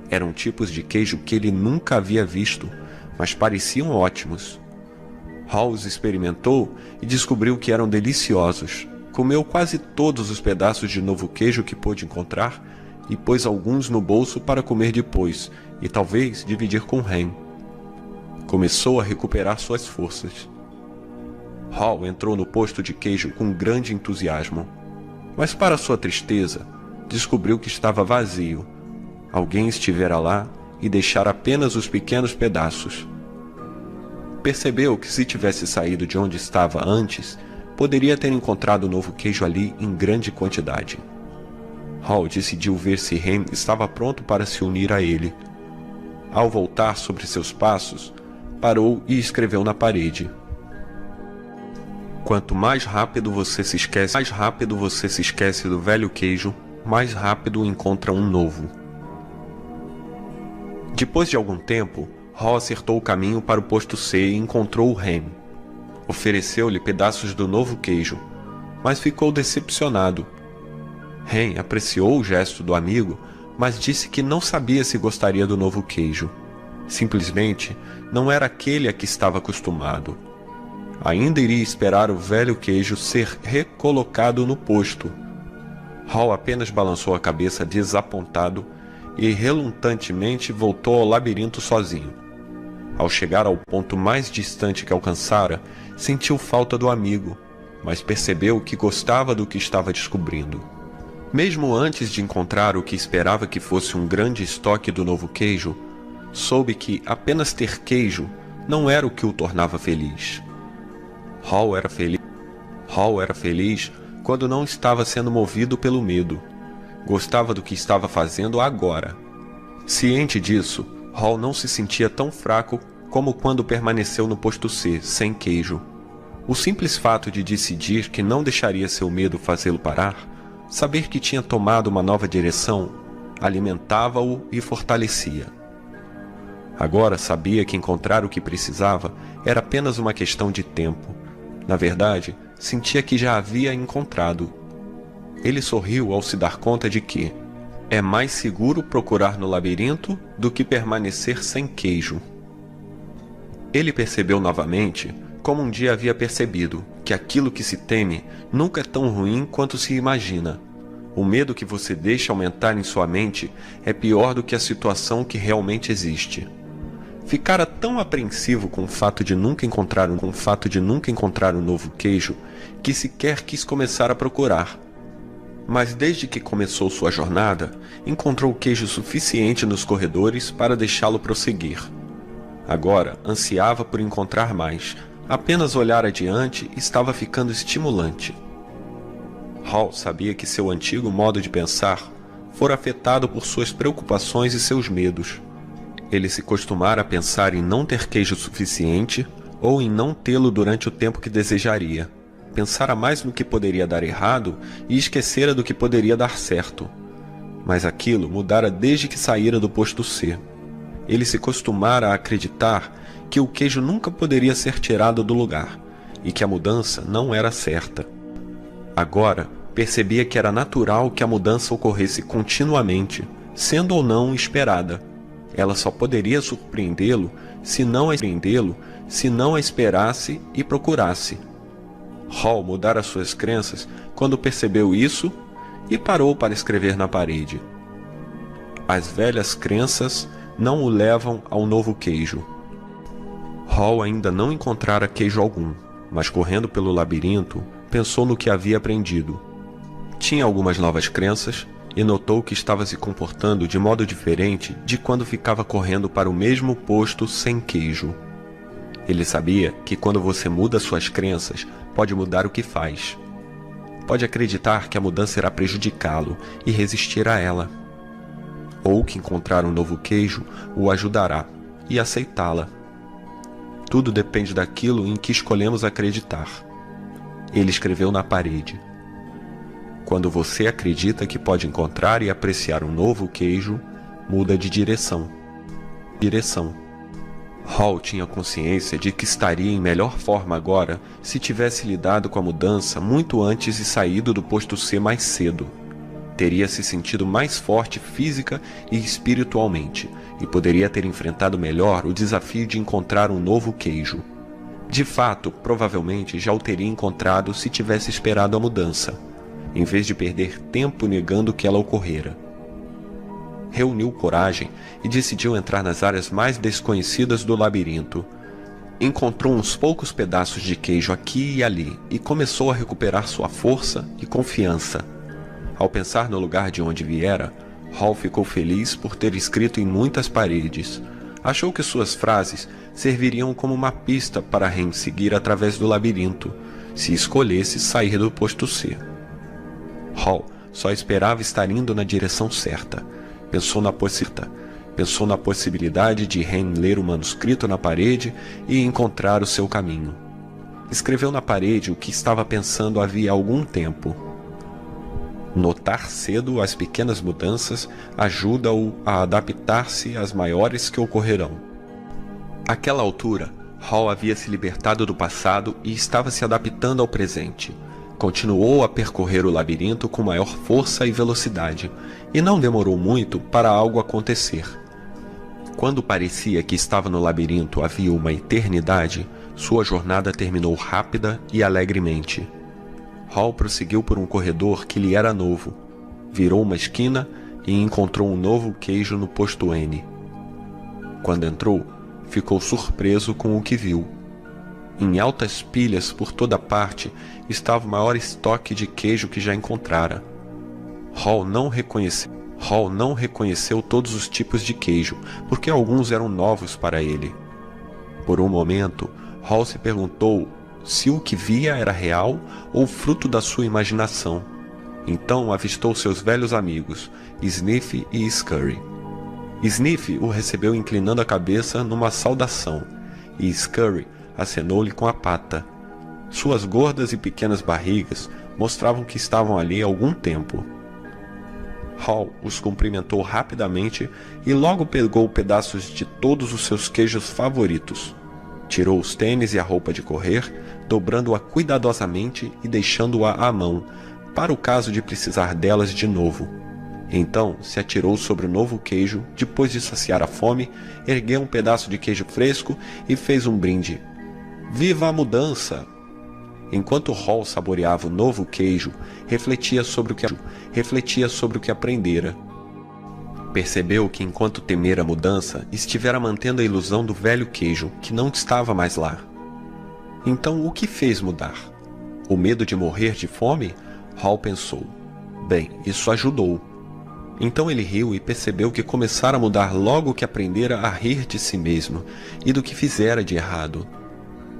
Eram tipos de queijo que ele nunca havia visto, mas pareciam ótimos. Hall os experimentou e descobriu que eram deliciosos. Comeu quase todos os pedaços de novo queijo que pôde encontrar e pôs alguns no bolso para comer depois e talvez dividir com Hen. Começou a recuperar suas forças. Hall entrou no posto de queijo com grande entusiasmo, mas para sua tristeza, descobriu que estava vazio. Alguém estivera lá e deixara apenas os pequenos pedaços. Percebeu que se tivesse saído de onde estava antes, poderia ter encontrado o novo queijo ali em grande quantidade. Hall decidiu ver se Hen estava pronto para se unir a ele. Ao voltar sobre seus passos, parou e escreveu na parede: quanto mais rápido você se esquece do velho queijo, mais rápido encontra um novo. Depois de algum tempo, Hall acertou o caminho para o posto C e encontrou Hen. Ofereceu-lhe pedaços do novo queijo, mas ficou decepcionado. Hen apreciou o gesto do amigo, mas disse que não sabia se gostaria do novo queijo. Simplesmente não era aquele a que estava acostumado. Ainda iria esperar o velho queijo ser recolocado no posto. Hall apenas balançou a cabeça desapontado e relutantemente voltou ao labirinto sozinho. Ao chegar ao ponto mais distante que alcançara, sentiu falta do amigo, mas percebeu que gostava do que estava descobrindo. Mesmo antes de encontrar o que esperava que fosse um grande estoque do novo queijo, soube que apenas ter queijo não era o que o tornava feliz. Hall era feliz quando não estava sendo movido pelo medo. Gostava do que estava fazendo agora. Ciente disso, Hall não se sentia tão fraco como quando permaneceu no posto C, sem queijo. O simples fato de decidir que não deixaria seu medo fazê-lo parar, saber que tinha tomado uma nova direção, alimentava-o e fortalecia. Agora sabia que encontrar o que precisava era apenas uma questão de tempo. Na verdade, sentia que já havia encontrado. Ele sorriu ao se dar conta de que é mais seguro procurar no labirinto do que permanecer sem queijo. Ele percebeu novamente, como um dia havia percebido, que aquilo que se teme nunca é tão ruim quanto se imagina. O medo que você deixa aumentar em sua mente é pior do que a situação que realmente existe. Ficara tão apreensivo com o fato de nunca encontrar um novo queijo que sequer quis começar a procurar. Mas desde que começou sua jornada, encontrou queijo suficiente nos corredores para deixá-lo prosseguir. Agora ansiava por encontrar mais. Apenas olhar adiante estava ficando estimulante. Hall sabia que seu antigo modo de pensar fora afetado por suas preocupações e seus medos. Ele se costumara a pensar em não ter queijo suficiente ou em não tê-lo durante o tempo que desejaria. Pensara mais no que poderia dar errado e esquecera do que poderia dar certo. Mas aquilo mudara desde que saíra do posto C. Ele se costumara a acreditar que o queijo nunca poderia ser tirado do lugar e que a mudança não era certa. Agora, percebia que era natural que a mudança ocorresse continuamente, sendo ou não esperada. Ela só poderia surpreendê-lo se não a esperasse e procurasse. Hall mudara suas crenças quando percebeu isso e parou para escrever na parede. As velhas crenças não o levam ao novo queijo. Hall ainda não encontrara queijo algum, mas correndo pelo labirinto, pensou no que havia aprendido. Tinha algumas novas crenças e notou que estava se comportando de modo diferente de quando ficava correndo para o mesmo posto sem queijo. Ele sabia que quando você muda suas crenças, pode mudar o que faz. Pode acreditar que a mudança irá prejudicá-lo e resistir a ela. Ou que encontrar um novo queijo o ajudará e aceitá-la. Tudo depende daquilo em que escolhemos acreditar. Ele escreveu na parede. Quando você acredita que pode encontrar e apreciar um novo queijo, muda de direção. Hall tinha consciência de que estaria em melhor forma agora se tivesse lidado com a mudança muito antes e saído do posto C mais cedo. Teria se sentido mais forte física e espiritualmente e poderia ter enfrentado melhor o desafio de encontrar um novo queijo. De fato, provavelmente já o teria encontrado se tivesse esperado a mudança, em vez de perder tempo negando que ela ocorrera. Reuniu coragem e decidiu entrar nas áreas mais desconhecidas do labirinto. Encontrou uns poucos pedaços de queijo aqui e ali e começou a recuperar sua força e confiança. Ao pensar no lugar de onde viera, Hall ficou feliz por ter escrito em muitas paredes. Achou que suas frases serviriam como uma pista para Ren seguir através do labirinto, se escolhesse sair do posto C. Hall só esperava estar indo na direção certa. Pensou na possibilidade de Ren ler o manuscrito na parede e encontrar o seu caminho. Escreveu na parede o que estava pensando havia algum tempo. Notar cedo as pequenas mudanças ajuda-o a adaptar-se às maiores que ocorrerão. Àquela altura, Hall havia se libertado do passado e estava se adaptando ao presente. Continuou a percorrer o labirinto com maior força e velocidade, e não demorou muito para algo acontecer. Quando parecia que estava no labirinto havia uma eternidade, sua jornada terminou rápida e alegremente. Hall prosseguiu por um corredor que lhe era novo, virou uma esquina e encontrou um novo queijo no posto N. Quando entrou, ficou surpreso com o que viu. Em altas pilhas por toda parte estava o maior estoque de queijo que já encontrara. Hall não reconheceu todos os tipos de queijo, porque alguns eram novos para ele. Por um momento, Hall se perguntou se o que via era real ou fruto da sua imaginação. Então avistou seus velhos amigos, Sniff e Scurry. Sniff o recebeu inclinando a cabeça numa saudação, e Scurry acenou-lhe com a pata. Suas gordas e pequenas barrigas mostravam que estavam ali há algum tempo. Hall os cumprimentou rapidamente e logo pegou pedaços de todos os seus queijos favoritos. Tirou os tênis e a roupa de correr, dobrando-a cuidadosamente e deixando-a à mão, para o caso de precisar delas de novo. Então se atirou sobre o novo queijo, depois de saciar a fome, ergueu um pedaço de queijo fresco e fez um brinde. Viva a mudança! Enquanto Hall saboreava o novo queijo, refletia sobre o que aprendera. Percebeu que, enquanto temera a mudança, estivera mantendo a ilusão do velho queijo, que não estava mais lá. Então, o que fez mudar? O medo de morrer de fome? Hall pensou. Bem, isso ajudou. Então ele riu e percebeu que começara a mudar logo que aprendera a rir de si mesmo e do que fizera de errado.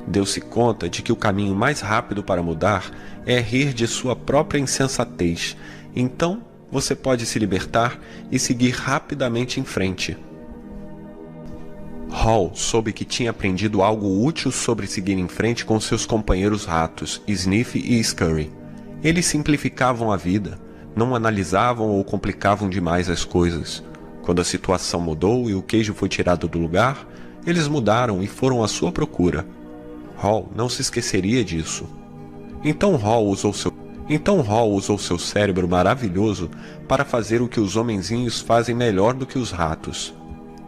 Deu-se conta de que o caminho mais rápido para mudar é rir de sua própria insensatez. Então, você pode se libertar e seguir rapidamente em frente. Hall soube que tinha aprendido algo útil sobre seguir em frente com seus companheiros ratos, Sniff e Scurry. Eles simplificavam a vida, não analisavam ou complicavam demais as coisas. Quando a situação mudou e o queijo foi tirado do lugar, eles mudaram e foram à sua procura. Hall não se esqueceria disso. Então Hall usou seu cérebro maravilhoso para fazer o que os homenzinhos fazem melhor do que os ratos.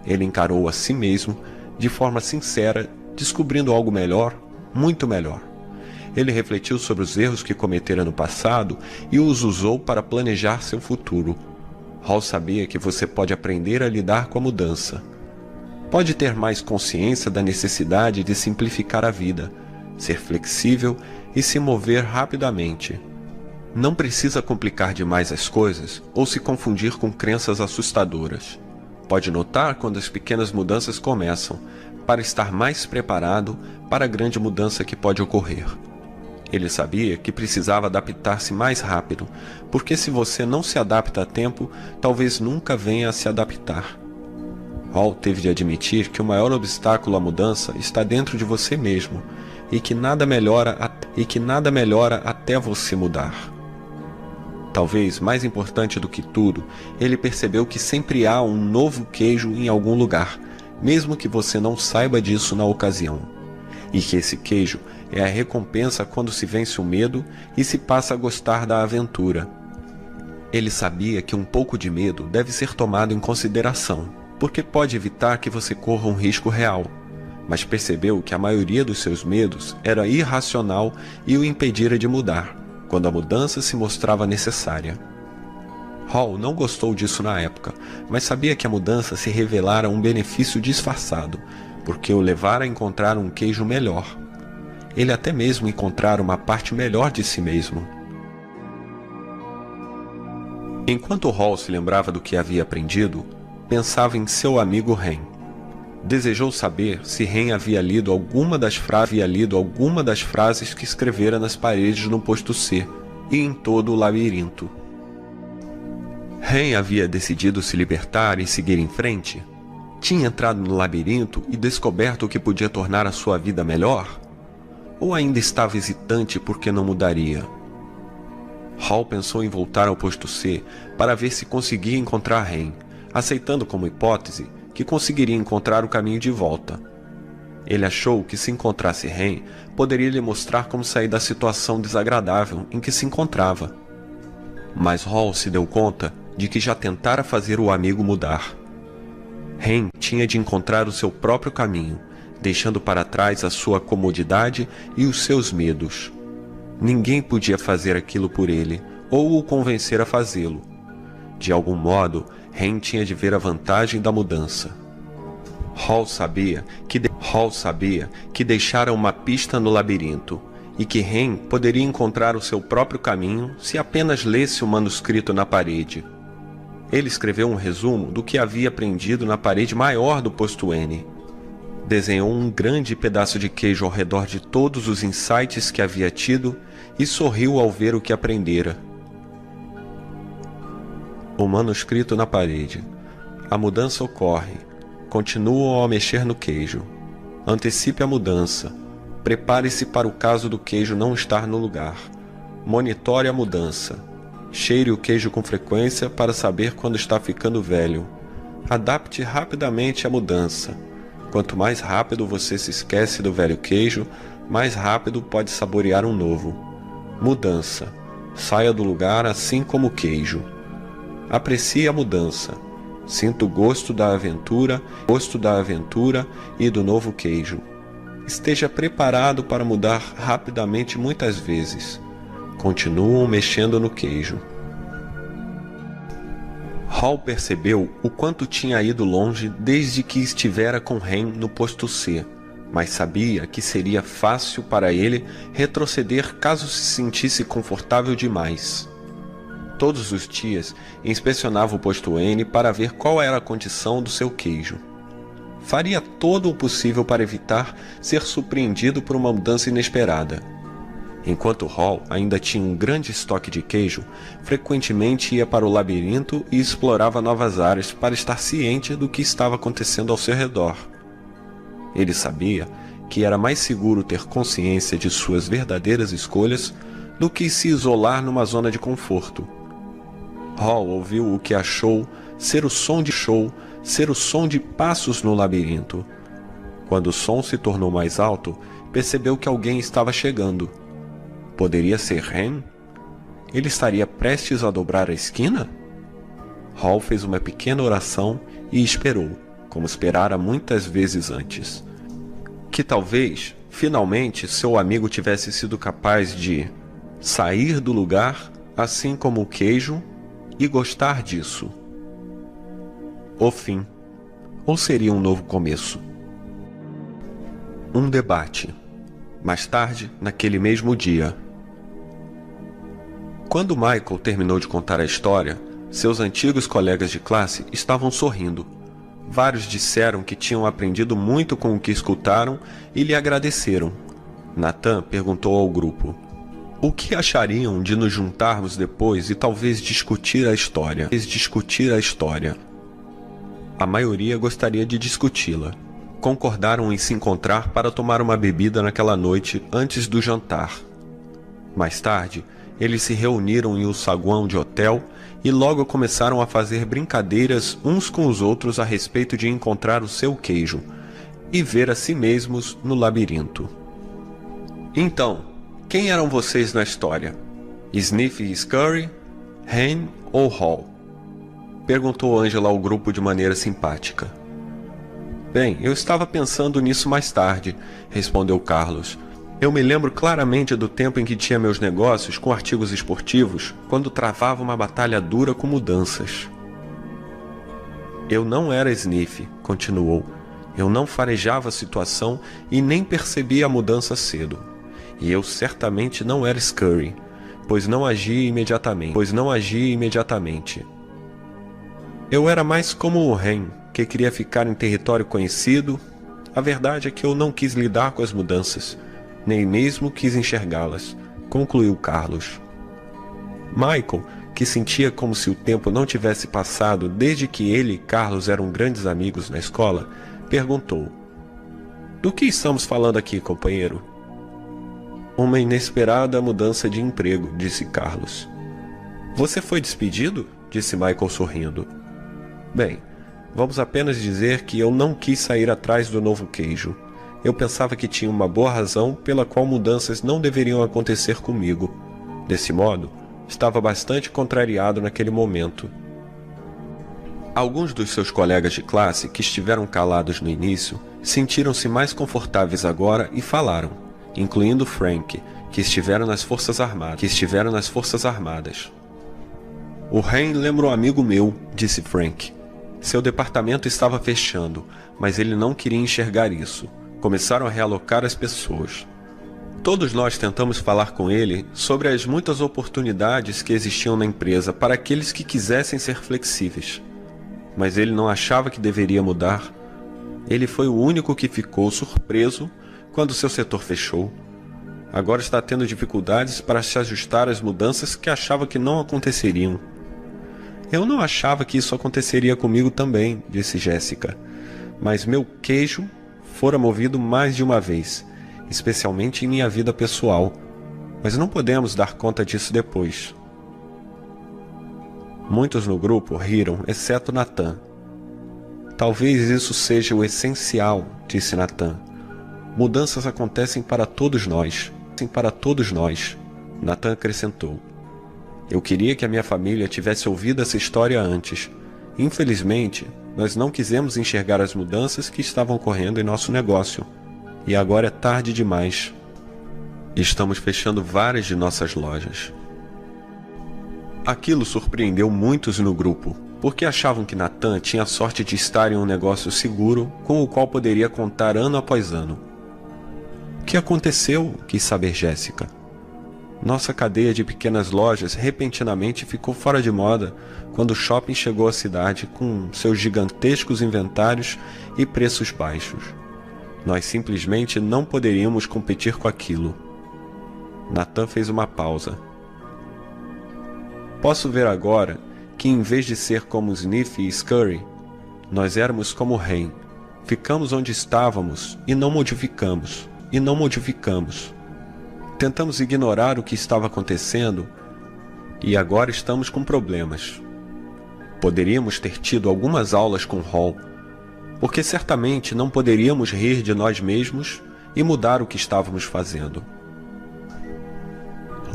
Ele encarou a si mesmo de forma sincera, descobrindo algo melhor, muito melhor. Ele refletiu sobre os erros que cometera no passado e os usou para planejar seu futuro. Hall sabia que você pode aprender a lidar com a mudança. Pode ter mais consciência da necessidade de simplificar a vida, ser flexível e se mover rapidamente. Não precisa complicar demais as coisas ou se confundir com crenças assustadoras. Pode notar quando as pequenas mudanças começam, para estar mais preparado para a grande mudança que pode ocorrer. Ele sabia que precisava adaptar-se mais rápido, porque se você não se adapta a tempo, talvez nunca venha a se adaptar. Hall teve de admitir que o maior obstáculo à mudança está dentro de você mesmo, e que nada melhora até você mudar. Talvez mais importante do que tudo, ele percebeu que sempre há um novo queijo em algum lugar, mesmo que você não saiba disso na ocasião. E que esse queijo é a recompensa quando se vence o medo e se passa a gostar da aventura. Ele sabia que um pouco de medo deve ser tomado em consideração, porque pode evitar que você corra um risco real, mas percebeu que a maioria dos seus medos era irracional e o impedira de mudar, quando a mudança se mostrava necessária. Hall não gostou disso na época, mas sabia que a mudança se revelara um benefício disfarçado, porque o levara a encontrar um queijo melhor. Ele até mesmo encontrara uma parte melhor de si mesmo. Enquanto Hall se lembrava do que havia aprendido, pensava em seu amigo Hen. Desejou saber se Hen havia lido alguma das frases que escrevera nas paredes no posto C e em todo o labirinto. Hen havia decidido se libertar e seguir em frente? Tinha entrado no labirinto e descoberto o que podia tornar a sua vida melhor? Ou ainda estava hesitante porque não mudaria? Hall pensou em voltar ao posto C para ver se conseguia encontrar Hen, aceitando como hipótese que conseguiria encontrar o caminho de volta. Ele achou que se encontrasse Hen, poderia lhe mostrar como sair da situação desagradável em que se encontrava. Mas Hall se deu conta de que já tentara fazer o amigo mudar. Hen tinha de encontrar o seu próprio caminho, deixando para trás a sua comodidade e os seus medos. Ninguém podia fazer aquilo por ele, ou o convencer a fazê-lo. De algum modo, Hen tinha de ver a vantagem da mudança. Hall sabia que deixara uma pista no labirinto, e que Hen poderia encontrar o seu próprio caminho se apenas lesse o manuscrito na parede. Ele escreveu um resumo do que havia aprendido na parede maior do posto N. Desenhou um grande pedaço de queijo ao redor de todos os insights que havia tido e sorriu ao ver o que aprendera. O manuscrito na parede. A mudança ocorre. Continuam ao mexer no queijo. Antecipe a mudança. Prepare-se para o caso do queijo não estar no lugar. Monitore a mudança. Cheire o queijo com frequência para saber quando está ficando velho. Adapte rapidamente a mudança. Quanto mais rápido você se esquece do velho queijo, mais rápido pode saborear um novo. Mudança. Saia do lugar assim como o queijo. Aprecie a mudança. Sinta o gosto da aventura e do novo queijo. esteja preparado para mudar rapidamente muitas vezes. Continuam mexendo no queijo. Hall percebeu o quanto tinha ido longe desde que estivera com Hen no posto C, mas sabia que seria fácil para ele retroceder caso se sentisse confortável demais. Todos os dias inspecionava o posto N para ver qual era a condição do seu queijo. Faria todo o possível para evitar ser surpreendido por uma mudança inesperada. Enquanto Hall ainda tinha um grande estoque de queijo, frequentemente ia para o labirinto e explorava novas áreas para estar ciente do que estava acontecendo ao seu redor. Ele sabia que era mais seguro ter consciência de suas verdadeiras escolhas do que se isolar numa zona de conforto. Hall ouviu o que achou ser o som de passos no labirinto. Quando o som se tornou mais alto, percebeu que alguém estava chegando. Poderia ser Hen? Ele estaria prestes a dobrar a esquina? Hall fez uma pequena oração e esperou, como esperara muitas vezes antes. Que talvez, finalmente, seu amigo tivesse sido capaz de sair do lugar, assim como o queijo, e gostar disso. O fim. Ou seria um novo começo? Um debate. Mais tarde, naquele mesmo dia. Quando Michael terminou de contar a história, seus antigos colegas de classe estavam sorrindo. Vários disseram que tinham aprendido muito com o que escutaram e lhe agradeceram. Nathan perguntou ao grupo: o que achariam de nos juntarmos depois e talvez discutir a história? A maioria gostaria de discuti-la. Concordaram em se encontrar para tomar uma bebida naquela noite antes do jantar. Mais tarde, eles se reuniram em um saguão de hotel e logo começaram a fazer brincadeiras uns com os outros a respeito de encontrar o seu queijo e ver a si mesmos no labirinto. Então, quem eram vocês na história? Sniff e Scurry, Hen ou Hall? Perguntou Angela ao grupo de maneira simpática. Bem, eu estava pensando nisso mais tarde, respondeu Carlos. Eu me lembro claramente do tempo em que tinha meus negócios com artigos esportivos, quando travava uma batalha dura com mudanças. Eu não era Sniff, continuou. Eu não farejava a situação e nem percebia a mudança cedo. E eu certamente não era Scurry, pois não agi imediatamente. Eu era mais como o Hen, que queria ficar em território conhecido. A verdade é que eu não quis lidar com as mudanças, nem mesmo quis enxergá-las, concluiu Carlos. Michael, que sentia como se o tempo não tivesse passado desde que ele e Carlos eram grandes amigos na escola, perguntou: do que estamos falando aqui, companheiro? Uma inesperada mudança de emprego, disse Carlos. Você foi despedido? Disse Michael sorrindo. Bem, vamos apenas dizer que eu não quis sair atrás do novo queijo. Eu pensava que tinha uma boa razão pela qual mudanças não deveriam acontecer comigo. Desse modo, estava bastante contrariado naquele momento. Alguns dos seus colegas de classe que estiveram calados no início sentiram-se mais confortáveis agora e falaram, incluindo Frank, que estiveram nas Forças Armadas. O Hen lembra um amigo meu, disse Frank. Seu departamento estava fechando, mas ele não queria enxergar isso. Começaram a realocar as pessoas. Todos nós tentamos falar com ele sobre as muitas oportunidades que existiam na empresa para aqueles que quisessem ser flexíveis. Mas ele não achava que deveria mudar. Ele foi o único que ficou surpreso quando seu setor fechou. Agora está tendo dificuldades para se ajustar às mudanças que achava que não aconteceriam. Eu não achava que isso aconteceria comigo também, disse Jéssica. Mas meu queijo fora movido mais de uma vez, especialmente em minha vida pessoal. Mas não podemos dar conta disso depois. Muitos no grupo riram, exceto Nathan. Talvez isso seja o essencial, disse Nathan. Mudanças acontecem para todos nós. Nathan acrescentou. Eu queria que a minha família tivesse ouvido essa história antes. Infelizmente, nós não quisemos enxergar as mudanças que estavam ocorrendo em nosso negócio. E agora é tarde demais. Estamos fechando várias de nossas lojas. Aquilo surpreendeu muitos no grupo, porque achavam que Nathan tinha a sorte de estar em um negócio seguro com o qual poderia contar ano após ano. O que aconteceu? Quis saber Jéssica. Nossa cadeia de pequenas lojas repentinamente ficou fora de moda quando o shopping chegou à cidade com seus gigantescos inventários e preços baixos. Nós simplesmente não poderíamos competir com aquilo. Nathan fez uma pausa. Posso ver agora que, em vez de ser como Sniff e Scurry, nós éramos como Ren. Ficamos onde estávamos e não modificamos. Tentamos ignorar o que estava acontecendo e agora estamos com problemas. Poderíamos ter tido algumas aulas com Hall, porque certamente não poderíamos rir de nós mesmos e mudar o que estávamos fazendo.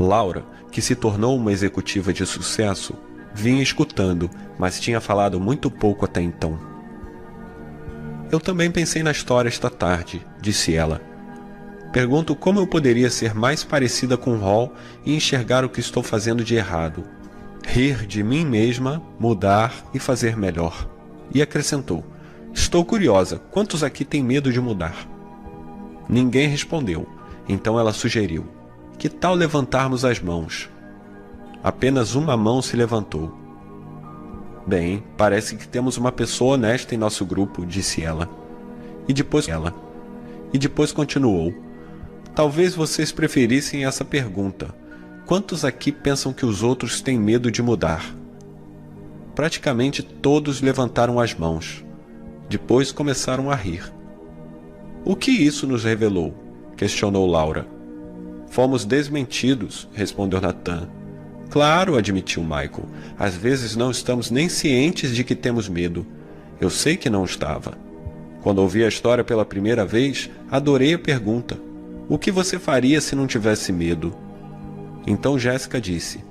Laura, que se tornou uma executiva de sucesso, vinha escutando, mas tinha falado muito pouco até então. Eu também pensei na história esta tarde, disse ela. Pergunto como eu poderia ser mais parecida com Hall e enxergar o que estou fazendo de errado. Rir de mim mesma, mudar e fazer melhor. E acrescentou, estou curiosa, quantos aqui têm medo de mudar? Ninguém respondeu, então ela sugeriu, que tal levantarmos as mãos? Apenas uma mão se levantou. Bem, parece que temos uma pessoa honesta em nosso grupo, disse ela. E depois continuou. Talvez vocês preferissem essa pergunta. Quantos aqui pensam que os outros têm medo de mudar? Praticamente todos levantaram as mãos. Depois começaram a rir. O que isso nos revelou? Questionou Laura. Fomos desmentidos, respondeu Nathan. Claro, admitiu Michael. Às vezes não estamos nem cientes de que temos medo. Eu sei que não estava. Quando ouvi a história pela primeira vez, adorei a pergunta. O que você faria se não tivesse medo? Então Jéssica disse,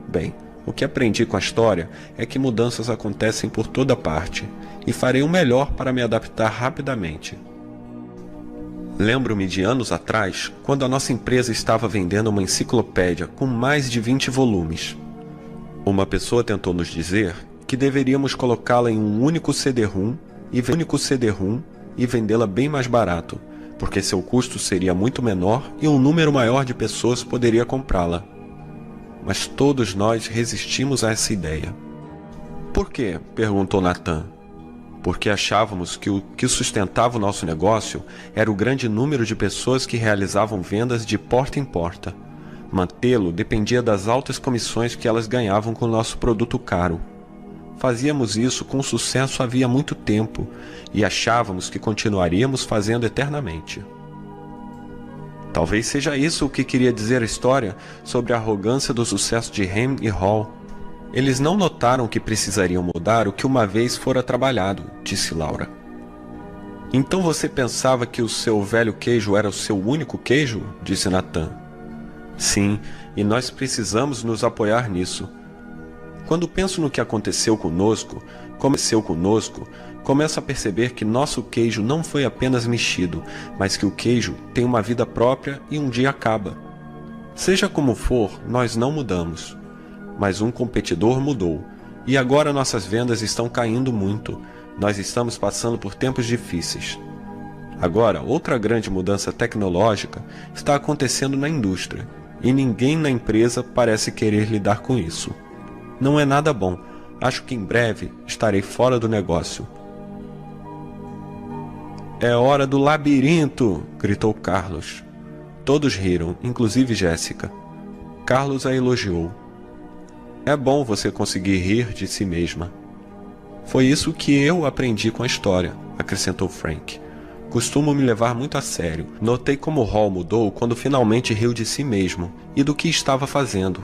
bem, o que aprendi com a história é que mudanças acontecem por toda parte, e farei o melhor para me adaptar rapidamente. Lembro-me de anos atrás, quando a nossa empresa estava vendendo uma enciclopédia com mais de 20 volumes. Uma pessoa tentou nos dizer que deveríamos colocá-la em um único CD-ROM e vendê-la bem mais barato, porque seu custo seria muito menor e um número maior de pessoas poderia comprá-la. Mas todos nós resistimos a essa ideia. Por quê? Perguntou Nathan. Porque achávamos que o que sustentava o nosso negócio era o grande número de pessoas que realizavam vendas de porta em porta. Mantê-lo dependia das altas comissões que elas ganhavam com o nosso produto caro. Fazíamos isso com sucesso havia muito tempo e achávamos que continuaríamos fazendo eternamente. Talvez seja isso o que queria dizer a história sobre a arrogância do sucesso de Ham e Hall. Eles não notaram que precisariam mudar o que uma vez fora trabalhado, disse Laura. Então você pensava que o seu velho queijo era o seu único queijo? Disse Nathan. Sim, e nós precisamos nos apoiar nisso. Quando penso no que aconteceu conosco, começo a perceber que nosso queijo não foi apenas mexido, mas que o queijo tem uma vida própria e um dia acaba. Seja como for, nós não mudamos. Mas um competidor mudou, e agora nossas vendas estão caindo muito. Nós estamos passando por tempos difíceis. Agora, outra grande mudança tecnológica está acontecendo na indústria, e ninguém na empresa parece querer lidar com isso. Não é nada bom. Acho que em breve estarei fora do negócio. É hora do labirinto! Gritou Carlos. Todos riram, inclusive Jéssica. Carlos a elogiou. É bom você conseguir rir de si mesma. Foi isso que eu aprendi com a história, acrescentou Frank. Costumo me levar muito a sério. Notei como Hall mudou quando finalmente riu de si mesmo e do que estava fazendo.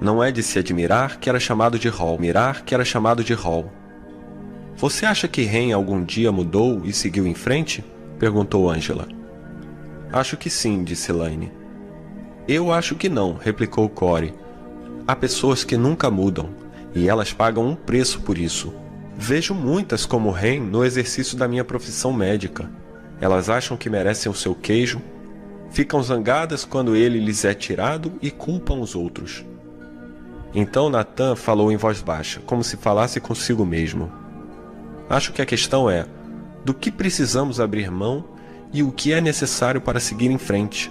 Não é de se admirar que era chamado de Hall. Você acha que Ren algum dia mudou e seguiu em frente? Perguntou Angela. Acho que sim, disse Elaine. Eu acho que não, replicou Corey. Há pessoas que nunca mudam, e elas pagam um preço por isso. Vejo muitas como Ren no exercício da minha profissão médica. Elas acham que merecem o seu queijo, ficam zangadas quando ele lhes é tirado e culpam os outros. Então Nathan falou em voz baixa, como se falasse consigo mesmo. Acho que a questão é, do que precisamos abrir mão e o que é necessário para seguir em frente?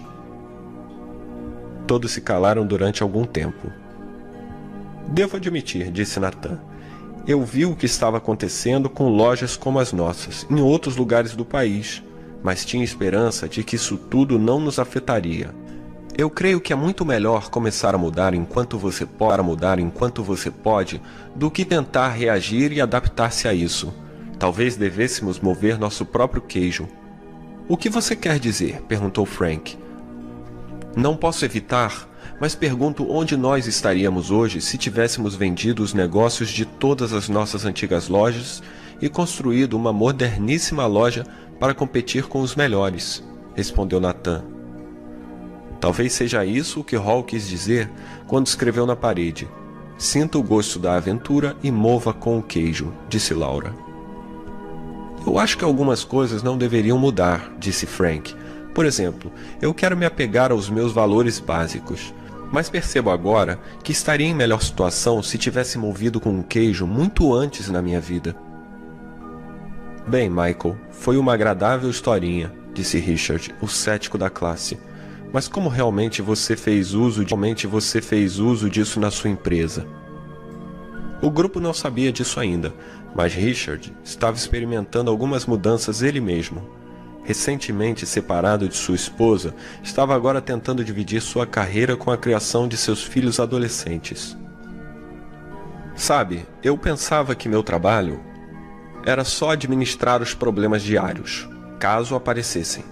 Todos se calaram durante algum tempo. Devo admitir, disse Nathan, eu vi o que estava acontecendo com lojas como as nossas, em outros lugares do país, mas tinha esperança de que isso tudo não nos afetaria. Eu creio que é muito melhor começar a mudar enquanto você pode, do que tentar reagir e adaptar-se a isso. Talvez devêssemos mover nosso próprio queijo. O que você quer dizer? Perguntou Frank. Não posso evitar, mas pergunto onde nós estaríamos hoje se tivéssemos vendido os negócios de todas as nossas antigas lojas e construído uma moderníssima loja para competir com os melhores, respondeu Nathan. Talvez seja isso o que Hall quis dizer quando escreveu na parede. Sinta o gosto da aventura e mova com o queijo, disse Laura. Eu acho que algumas coisas não deveriam mudar, disse Frank. Por exemplo, eu quero me apegar aos meus valores básicos, mas percebo agora que estaria em melhor situação se tivesse movido com um queijo muito antes na minha vida. Bem, Michael, foi uma agradável historinha, disse Richard, o cético da classe. Mas como realmente você fez uso disso na sua empresa? O grupo não sabia disso ainda, mas Richard estava experimentando algumas mudanças ele mesmo. Recentemente separado de sua esposa, estava agora tentando dividir sua carreira com a criação de seus filhos adolescentes. Sabe, eu pensava que meu trabalho era só administrar os problemas diários, caso aparecessem,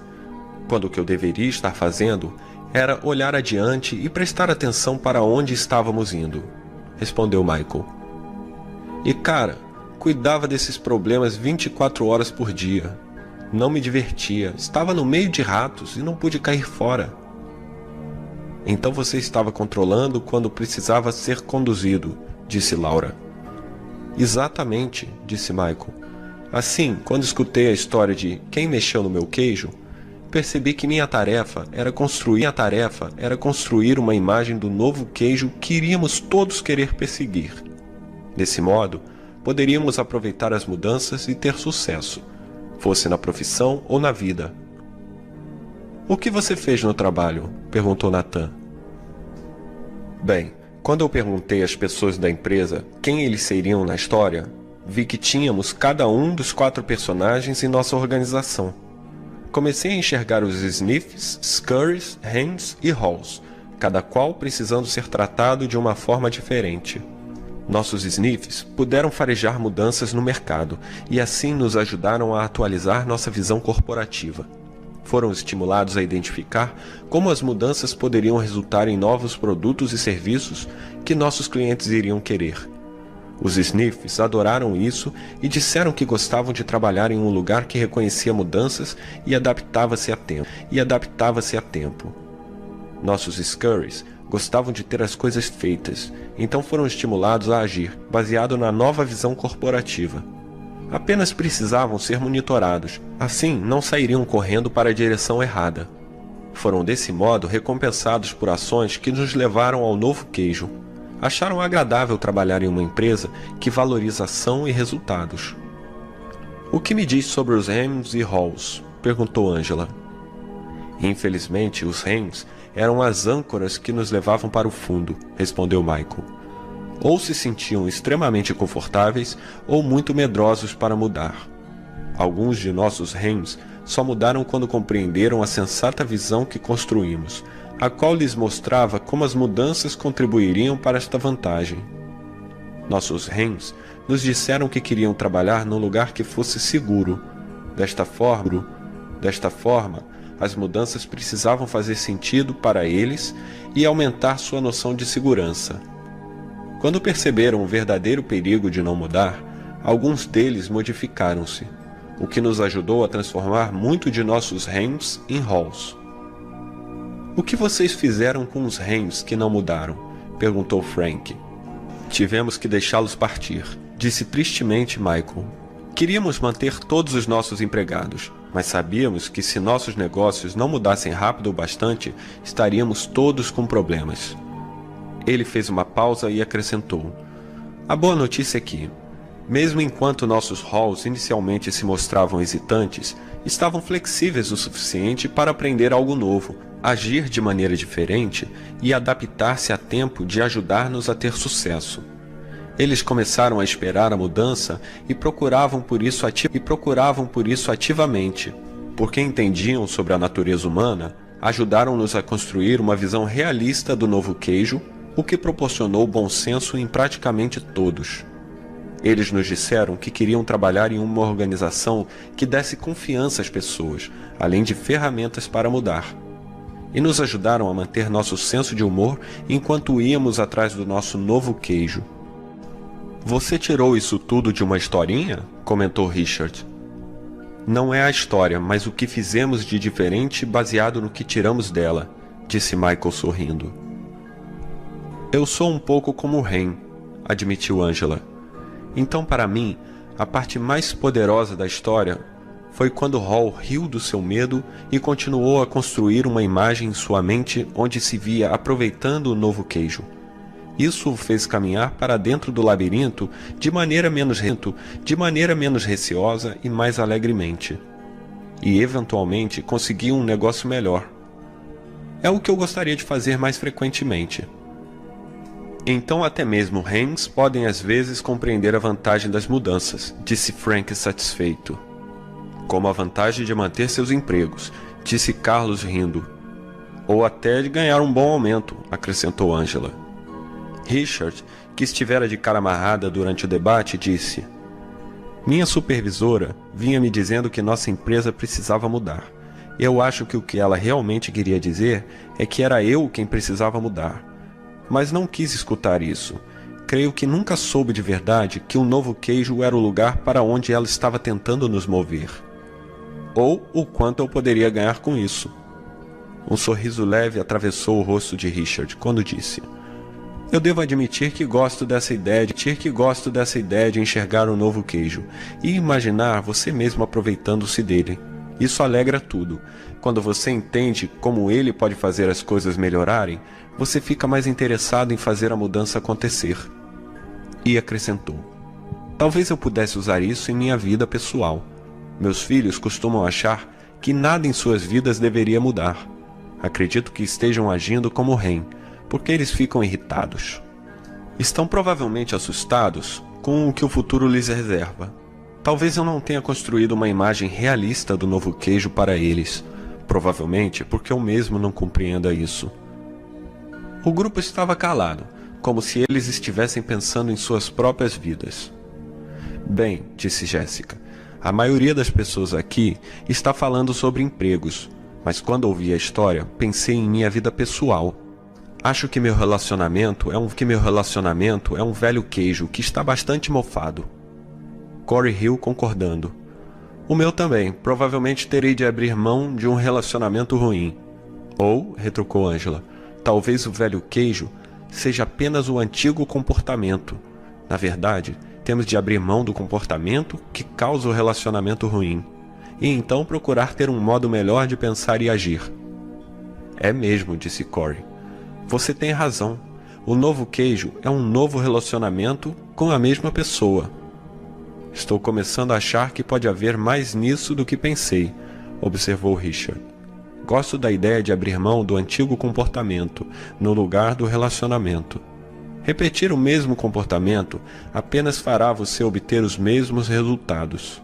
quando o que eu deveria estar fazendo era olhar adiante e prestar atenção para onde estávamos indo, respondeu Michael. E cara, cuidava desses problemas 24 horas por dia. Não me divertia, estava no meio de ratos e não pude cair fora. Então você estava controlando quando precisava ser conduzido, disse Laura. Exatamente, disse Michael. Assim, quando escutei a história de quem mexeu no meu queijo, percebi que minha tarefa era construir uma imagem do novo queijo que iríamos todos querer perseguir. Desse modo, poderíamos aproveitar as mudanças e ter sucesso, fosse na profissão ou na vida. O que você fez no trabalho? Perguntou Nathan. Bem, quando eu perguntei às pessoas da empresa quem eles seriam na história, vi que tínhamos cada um dos 4 personagens em nossa organização. Comecei a enxergar os Sniffs, Scurries, Hens e Halls, cada qual precisando ser tratado de uma forma diferente. Nossos Sniffs puderam farejar mudanças no mercado e assim nos ajudaram a atualizar nossa visão corporativa. Foram estimulados a identificar como as mudanças poderiam resultar em novos produtos e serviços que nossos clientes iriam querer. Os Sniffs adoraram isso e disseram que gostavam de trabalhar em um lugar que reconhecia mudanças e adaptava-se a tempo. Nossos Scurries gostavam de ter as coisas feitas, então foram estimulados a agir, baseado na nova visão corporativa. Apenas precisavam ser monitorados, assim não sairiam correndo para a direção errada. Foram desse modo recompensados por ações que nos levaram ao novo queijo. Acharam agradável trabalhar em uma empresa que valoriza ação e resultados. O que me diz sobre os Hens e Halls? Perguntou Angela. Infelizmente, os Hens eram as âncoras que nos levavam para o fundo, respondeu Michael. Ou se sentiam extremamente confortáveis ou muito medrosos para mudar. Alguns de nossos Hens só mudaram quando compreenderam a sensata visão que construímos, a qual lhes mostrava como as mudanças contribuiriam para esta vantagem. Nossos Hens nos disseram que queriam trabalhar num lugar que fosse seguro. Desta forma, as mudanças precisavam fazer sentido para eles e aumentar sua noção de segurança. Quando perceberam o verdadeiro perigo de não mudar, alguns deles modificaram-se, o que nos ajudou a transformar muito de nossos Hens em Halls. O que vocês fizeram com os Hens que não mudaram? Perguntou Frank. Tivemos que deixá-los partir, disse tristemente Michael. Queríamos manter todos os nossos empregados, mas sabíamos que se nossos negócios não mudassem rápido o bastante, estaríamos todos com problemas. Ele fez uma pausa e acrescentou: a boa notícia é que, mesmo enquanto nossos halls inicialmente se mostravam hesitantes, estavam flexíveis o suficiente para aprender algo novo, agir de maneira diferente e adaptar-se a tempo de ajudar-nos a ter sucesso. Eles começaram a esperar a mudança e procuravam por isso ativamente. Porque entendiam sobre a natureza humana, ajudaram-nos a construir uma visão realista do novo queijo, o que proporcionou bom senso em praticamente todos. Eles nos disseram que queriam trabalhar em uma organização que desse confiança às pessoas, além de ferramentas para mudar. E nos ajudaram a manter nosso senso de humor enquanto íamos atrás do nosso novo queijo. Você tirou isso tudo de uma historinha? Comentou Richard. Não é a história, mas o que fizemos de diferente baseado no que tiramos dela, disse Michael sorrindo. Eu sou um pouco como o Ren, admitiu Angela. Então, para mim, a parte mais poderosa da história foi quando Hall riu do seu medo e continuou a construir uma imagem em sua mente onde se via aproveitando o novo queijo. Isso o fez caminhar para dentro do labirinto de maneira menos receosa e mais alegremente. E, eventualmente, conseguiu um negócio melhor. É o que eu gostaria de fazer mais frequentemente. Então até mesmo Hans podem às vezes compreender a vantagem das mudanças, disse Frank satisfeito. Como a vantagem de manter seus empregos, disse Carlos rindo. Ou até de ganhar um bom aumento, acrescentou Angela. Richard, que estivera de cara amarrada durante o debate, disse: minha supervisora vinha me dizendo que nossa empresa precisava mudar. Eu acho que o que ela realmente queria dizer é que era eu quem precisava mudar. Mas não quis escutar isso. Creio que nunca soube de verdade que o novo queijo era o lugar para onde ela estava tentando nos mover. Ou o quanto eu poderia ganhar com isso. Um sorriso leve atravessou o rosto de Richard quando disse: eu devo admitir que gosto dessa ideia de enxergar o novo queijo e imaginar você mesmo aproveitando-se dele. Isso alegra tudo. Quando você entende como ele pode fazer as coisas melhorarem, você fica mais interessado em fazer a mudança acontecer. E acrescentou: talvez eu pudesse usar isso em minha vida pessoal. Meus filhos costumam achar que nada em suas vidas deveria mudar. Acredito que estejam agindo como Ren, porque eles ficam irritados. Estão provavelmente assustados com o que o futuro lhes reserva. Talvez eu não tenha construído uma imagem realista do novo queijo para eles, provavelmente porque eu mesmo não compreenda isso. O grupo estava calado, como se eles estivessem pensando em suas próprias vidas. Bem, disse Jéssica, a maioria das pessoas aqui está falando sobre empregos, mas quando ouvi a história, pensei em minha vida pessoal. Acho que meu relacionamento é um velho queijo que está bastante mofado. Corey riu concordando. O meu também. Provavelmente terei de abrir mão de um relacionamento ruim. Ou, retrucou Angela, talvez o velho queijo seja apenas o antigo comportamento. Na verdade, temos de abrir mão do comportamento que causa o relacionamento ruim. E então procurar ter um modo melhor de pensar e agir. É mesmo, disse Corey. Você tem razão. O novo queijo é um novo relacionamento com a mesma pessoa. Estou começando a achar que pode haver mais nisso do que pensei, observou Richard. Gosto da ideia de abrir mão do antigo comportamento no lugar do relacionamento. Repetir o mesmo comportamento apenas fará você obter os mesmos resultados.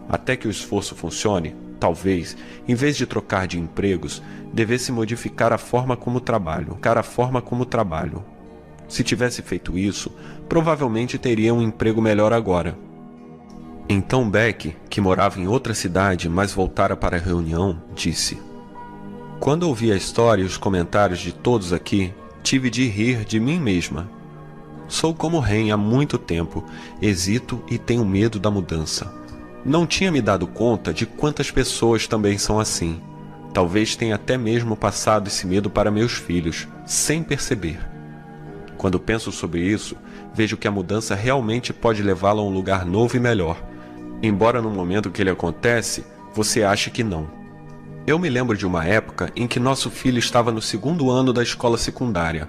Até que o esforço funcione, talvez, em vez de trocar de empregos, devesse modificar a forma como trabalho. Se tivesse feito isso, provavelmente teria um emprego melhor agora. Então Beck, que morava em outra cidade, mas voltara para a reunião, disse: quando ouvi a história e os comentários de todos aqui, tive de rir de mim mesma. Sou como Ren há muito tempo, hesito e tenho medo da mudança. Não tinha me dado conta de quantas pessoas também são assim. Talvez tenha até mesmo passado esse medo para meus filhos, sem perceber. Quando penso sobre isso, vejo que a mudança realmente pode levá-lo a um lugar novo e melhor. Embora no momento que ele acontece, Você acha que não. Eu me lembro de uma época em que nosso filho estava no 2º ano da escola secundária.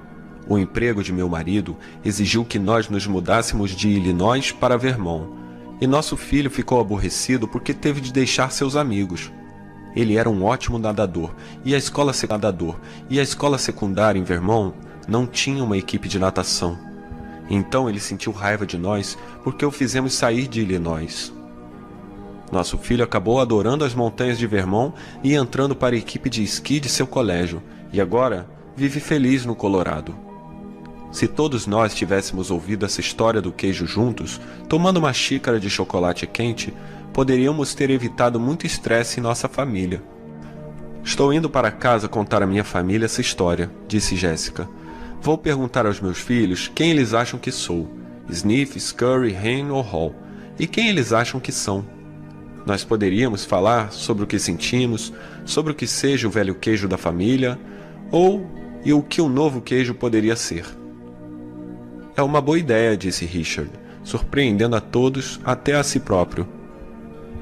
O emprego de meu marido exigiu que nós nos mudássemos de Illinois para Vermont, e nosso filho ficou aborrecido porque teve de deixar seus amigos. Ele era um ótimo nadador, e a escola secundária em Vermont não tinha uma equipe de natação. Então ele sentiu raiva de nós porque o fizemos sair de Illinois. Nosso filho acabou adorando as montanhas de Vermont e entrando para a equipe de esqui de seu colégio, e agora vive feliz no Colorado. Se todos nós tivéssemos ouvido essa história do queijo juntos, tomando uma xícara de chocolate quente, poderíamos ter evitado muito estresse em nossa família. Estou indo para casa contar à minha família essa história, disse Jéssica. Vou perguntar aos meus filhos quem eles acham que sou, Sniff, Scurry, Hen ou Hall, e quem eles acham que são. Nós poderíamos falar sobre o que sentimos, sobre o que seja o velho queijo da família, e o que o novo queijo poderia ser. É uma boa ideia, disse Richard, surpreendendo a todos, até a si próprio.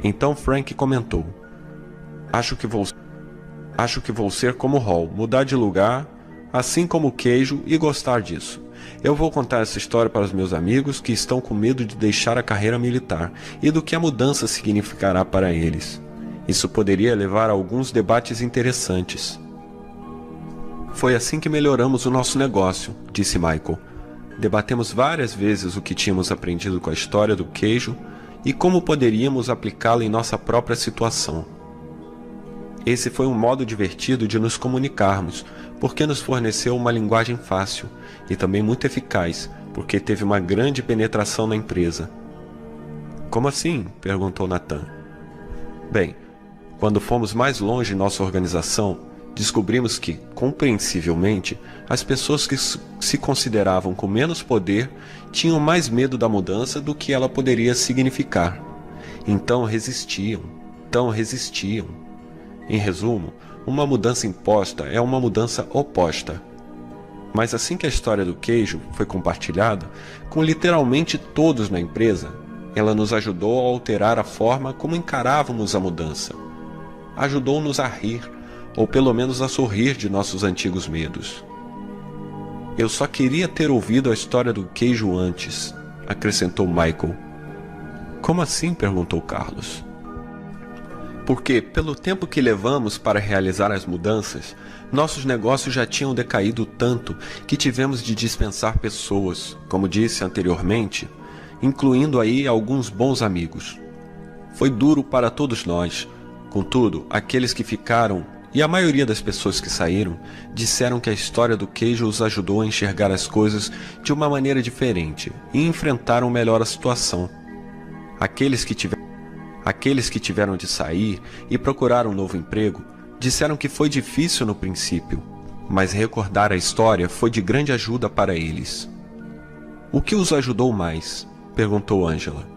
Então Frank comentou: Acho que vou ser como Hall, mudar de lugar, assim como o queijo, e gostar disso. Eu vou contar essa história para os meus amigos que estão com medo de deixar a carreira militar e do que a mudança significará para eles. Isso poderia levar a alguns debates interessantes. Foi assim que melhoramos o nosso negócio, disse Michael. Debatemos várias vezes o que tínhamos aprendido com a história do queijo e como poderíamos aplicá-la em nossa própria situação. Esse foi um modo divertido de nos comunicarmos, porque nos forneceu uma linguagem fácil e também muito eficaz, porque teve uma grande penetração na empresa. Como assim? Perguntou Nathan. Bem, quando fomos mais longe em nossa organização, descobrimos que, compreensivelmente, as pessoas que se consideravam com menos poder tinham mais medo da mudança do que ela poderia significar. Então resistiam. Em resumo, uma mudança imposta é uma mudança oposta. Mas assim que a história do queijo foi compartilhada, com literalmente todos na empresa, ela nos ajudou a alterar a forma como encarávamos a mudança. Ajudou-nos a rir, ou pelo menos a sorrir de nossos antigos medos. Eu só queria ter ouvido a história do queijo antes, acrescentou Michael. Como assim? Perguntou Carlos. Porque, pelo tempo que levamos para realizar as mudanças, nossos negócios já tinham decaído tanto que tivemos de dispensar pessoas, como disse anteriormente, incluindo aí alguns bons amigos. Foi duro para todos nós. Contudo, aqueles que ficaram, e a maioria das pessoas que saíram, disseram que a história do queijo os ajudou a enxergar as coisas de uma maneira diferente e enfrentaram melhor a situação. Aqueles que tiveram de sair e procurar um novo emprego disseram que foi difícil no princípio, mas recordar a história foi de grande ajuda para eles. O que os ajudou mais? Perguntou Angela.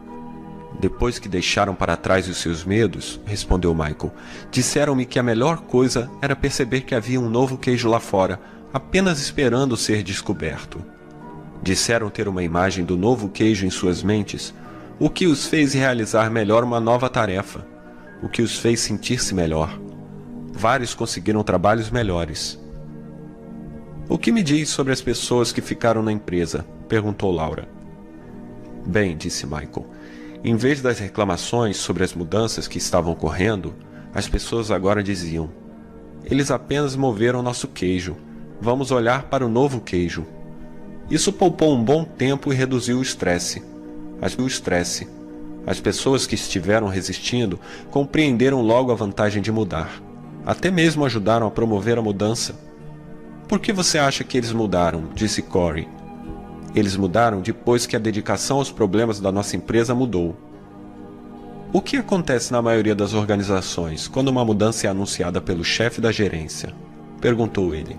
Depois que deixaram para trás os seus medos, respondeu Michael, disseram-me que a melhor coisa era perceber que havia um novo queijo lá fora, apenas esperando ser descoberto. Disseram ter uma imagem do novo queijo em suas mentes, o que os fez realizar melhor uma nova tarefa, o que os fez sentir-se melhor. Vários conseguiram trabalhos melhores. O que me diz sobre as pessoas que ficaram na empresa? Perguntou Laura. Bem, disse Michael, em vez das reclamações sobre as mudanças que estavam ocorrendo, as pessoas agora diziam: eles apenas moveram nosso queijo, vamos olhar para o novo queijo. Isso poupou um bom tempo e reduziu o estresse. As pessoas que estiveram resistindo compreenderam logo a vantagem de mudar. Até mesmo ajudaram a promover a mudança. Por que você acha que eles mudaram? Disse Corey. Eles mudaram depois que a dedicação aos problemas da nossa empresa mudou. O que acontece na maioria das organizações quando uma mudança é anunciada pelo chefe da gerência? Perguntou ele.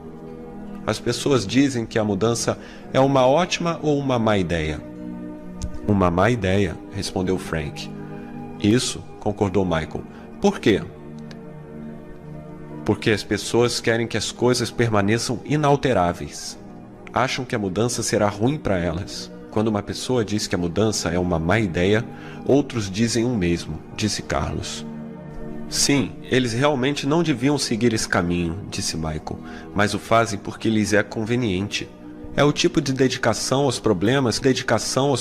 As pessoas dizem que a mudança é uma ótima ou uma má ideia? Uma má ideia, respondeu Frank. Isso, concordou Michael. Por quê? Porque as pessoas querem que as coisas permaneçam inalteráveis. Acham que a mudança será ruim para elas. Quando uma pessoa diz que a mudança é uma má ideia, outros dizem o mesmo, disse Carlos. Sim, eles realmente não deviam seguir esse caminho, disse Michael, mas o fazem porque lhes é conveniente. É o tipo de dedicação aos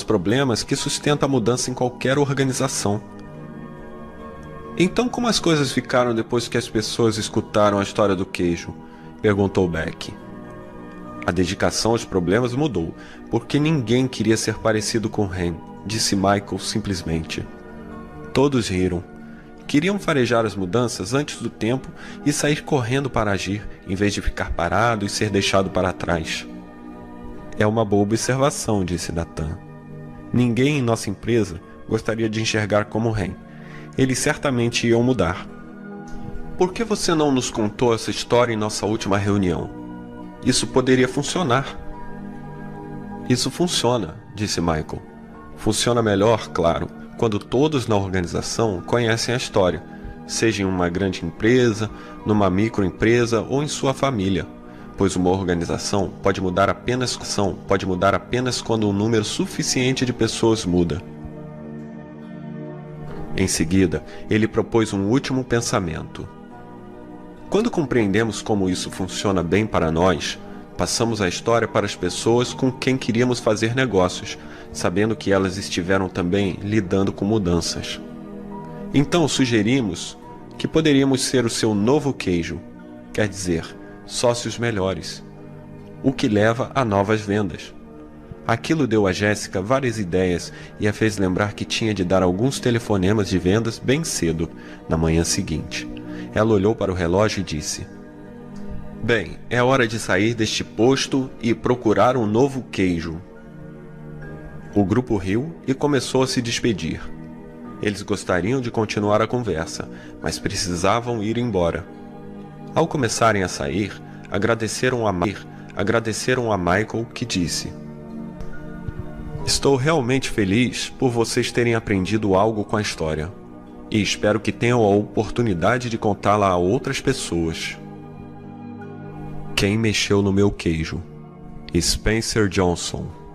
problemas que sustenta a mudança em qualquer organização. Então como as coisas ficaram depois que as pessoas escutaram a história do queijo? Perguntou Beck. A dedicação aos problemas mudou, porque ninguém queria ser parecido com Hen, disse Michael simplesmente. Todos riram. Queriam farejar as mudanças antes do tempo e sair correndo para agir, em vez de ficar parado e ser deixado para trás. É uma boa observação, disse Nathan. Ninguém em nossa empresa gostaria de enxergar como Hen. Eles certamente iam mudar. Por que você não nos contou essa história em nossa última reunião? Isso poderia funcionar. Isso funciona, disse Michael. Funciona melhor, claro, quando todos na organização conhecem a história, seja em uma grande empresa, numa microempresa ou em sua família, pois uma organização pode mudar apenas quando um número suficiente de pessoas muda. Em seguida, ele propôs um último pensamento. Quando compreendemos como isso funciona bem para nós, passamos a história para as pessoas com quem queríamos fazer negócios, sabendo que elas estiveram também lidando com mudanças. Então sugerimos que poderíamos ser o seu novo queijo, quer dizer, sócios melhores, o que leva a novas vendas. Aquilo deu a Jéssica várias ideias e a fez lembrar que tinha de dar alguns telefonemas de vendas bem cedo, na manhã seguinte. Ela olhou para o relógio e disse: Bem, é hora de sair deste posto e procurar um novo queijo. O grupo riu e começou a se despedir. Eles gostariam de continuar a conversa, mas precisavam ir embora. Ao começarem a sair, agradeceram a Michael, que disse: Estou realmente feliz por vocês terem aprendido algo com a história, e espero que tenham a oportunidade de contá-la a outras pessoas. Quem mexeu no meu queijo? Spencer Johnson.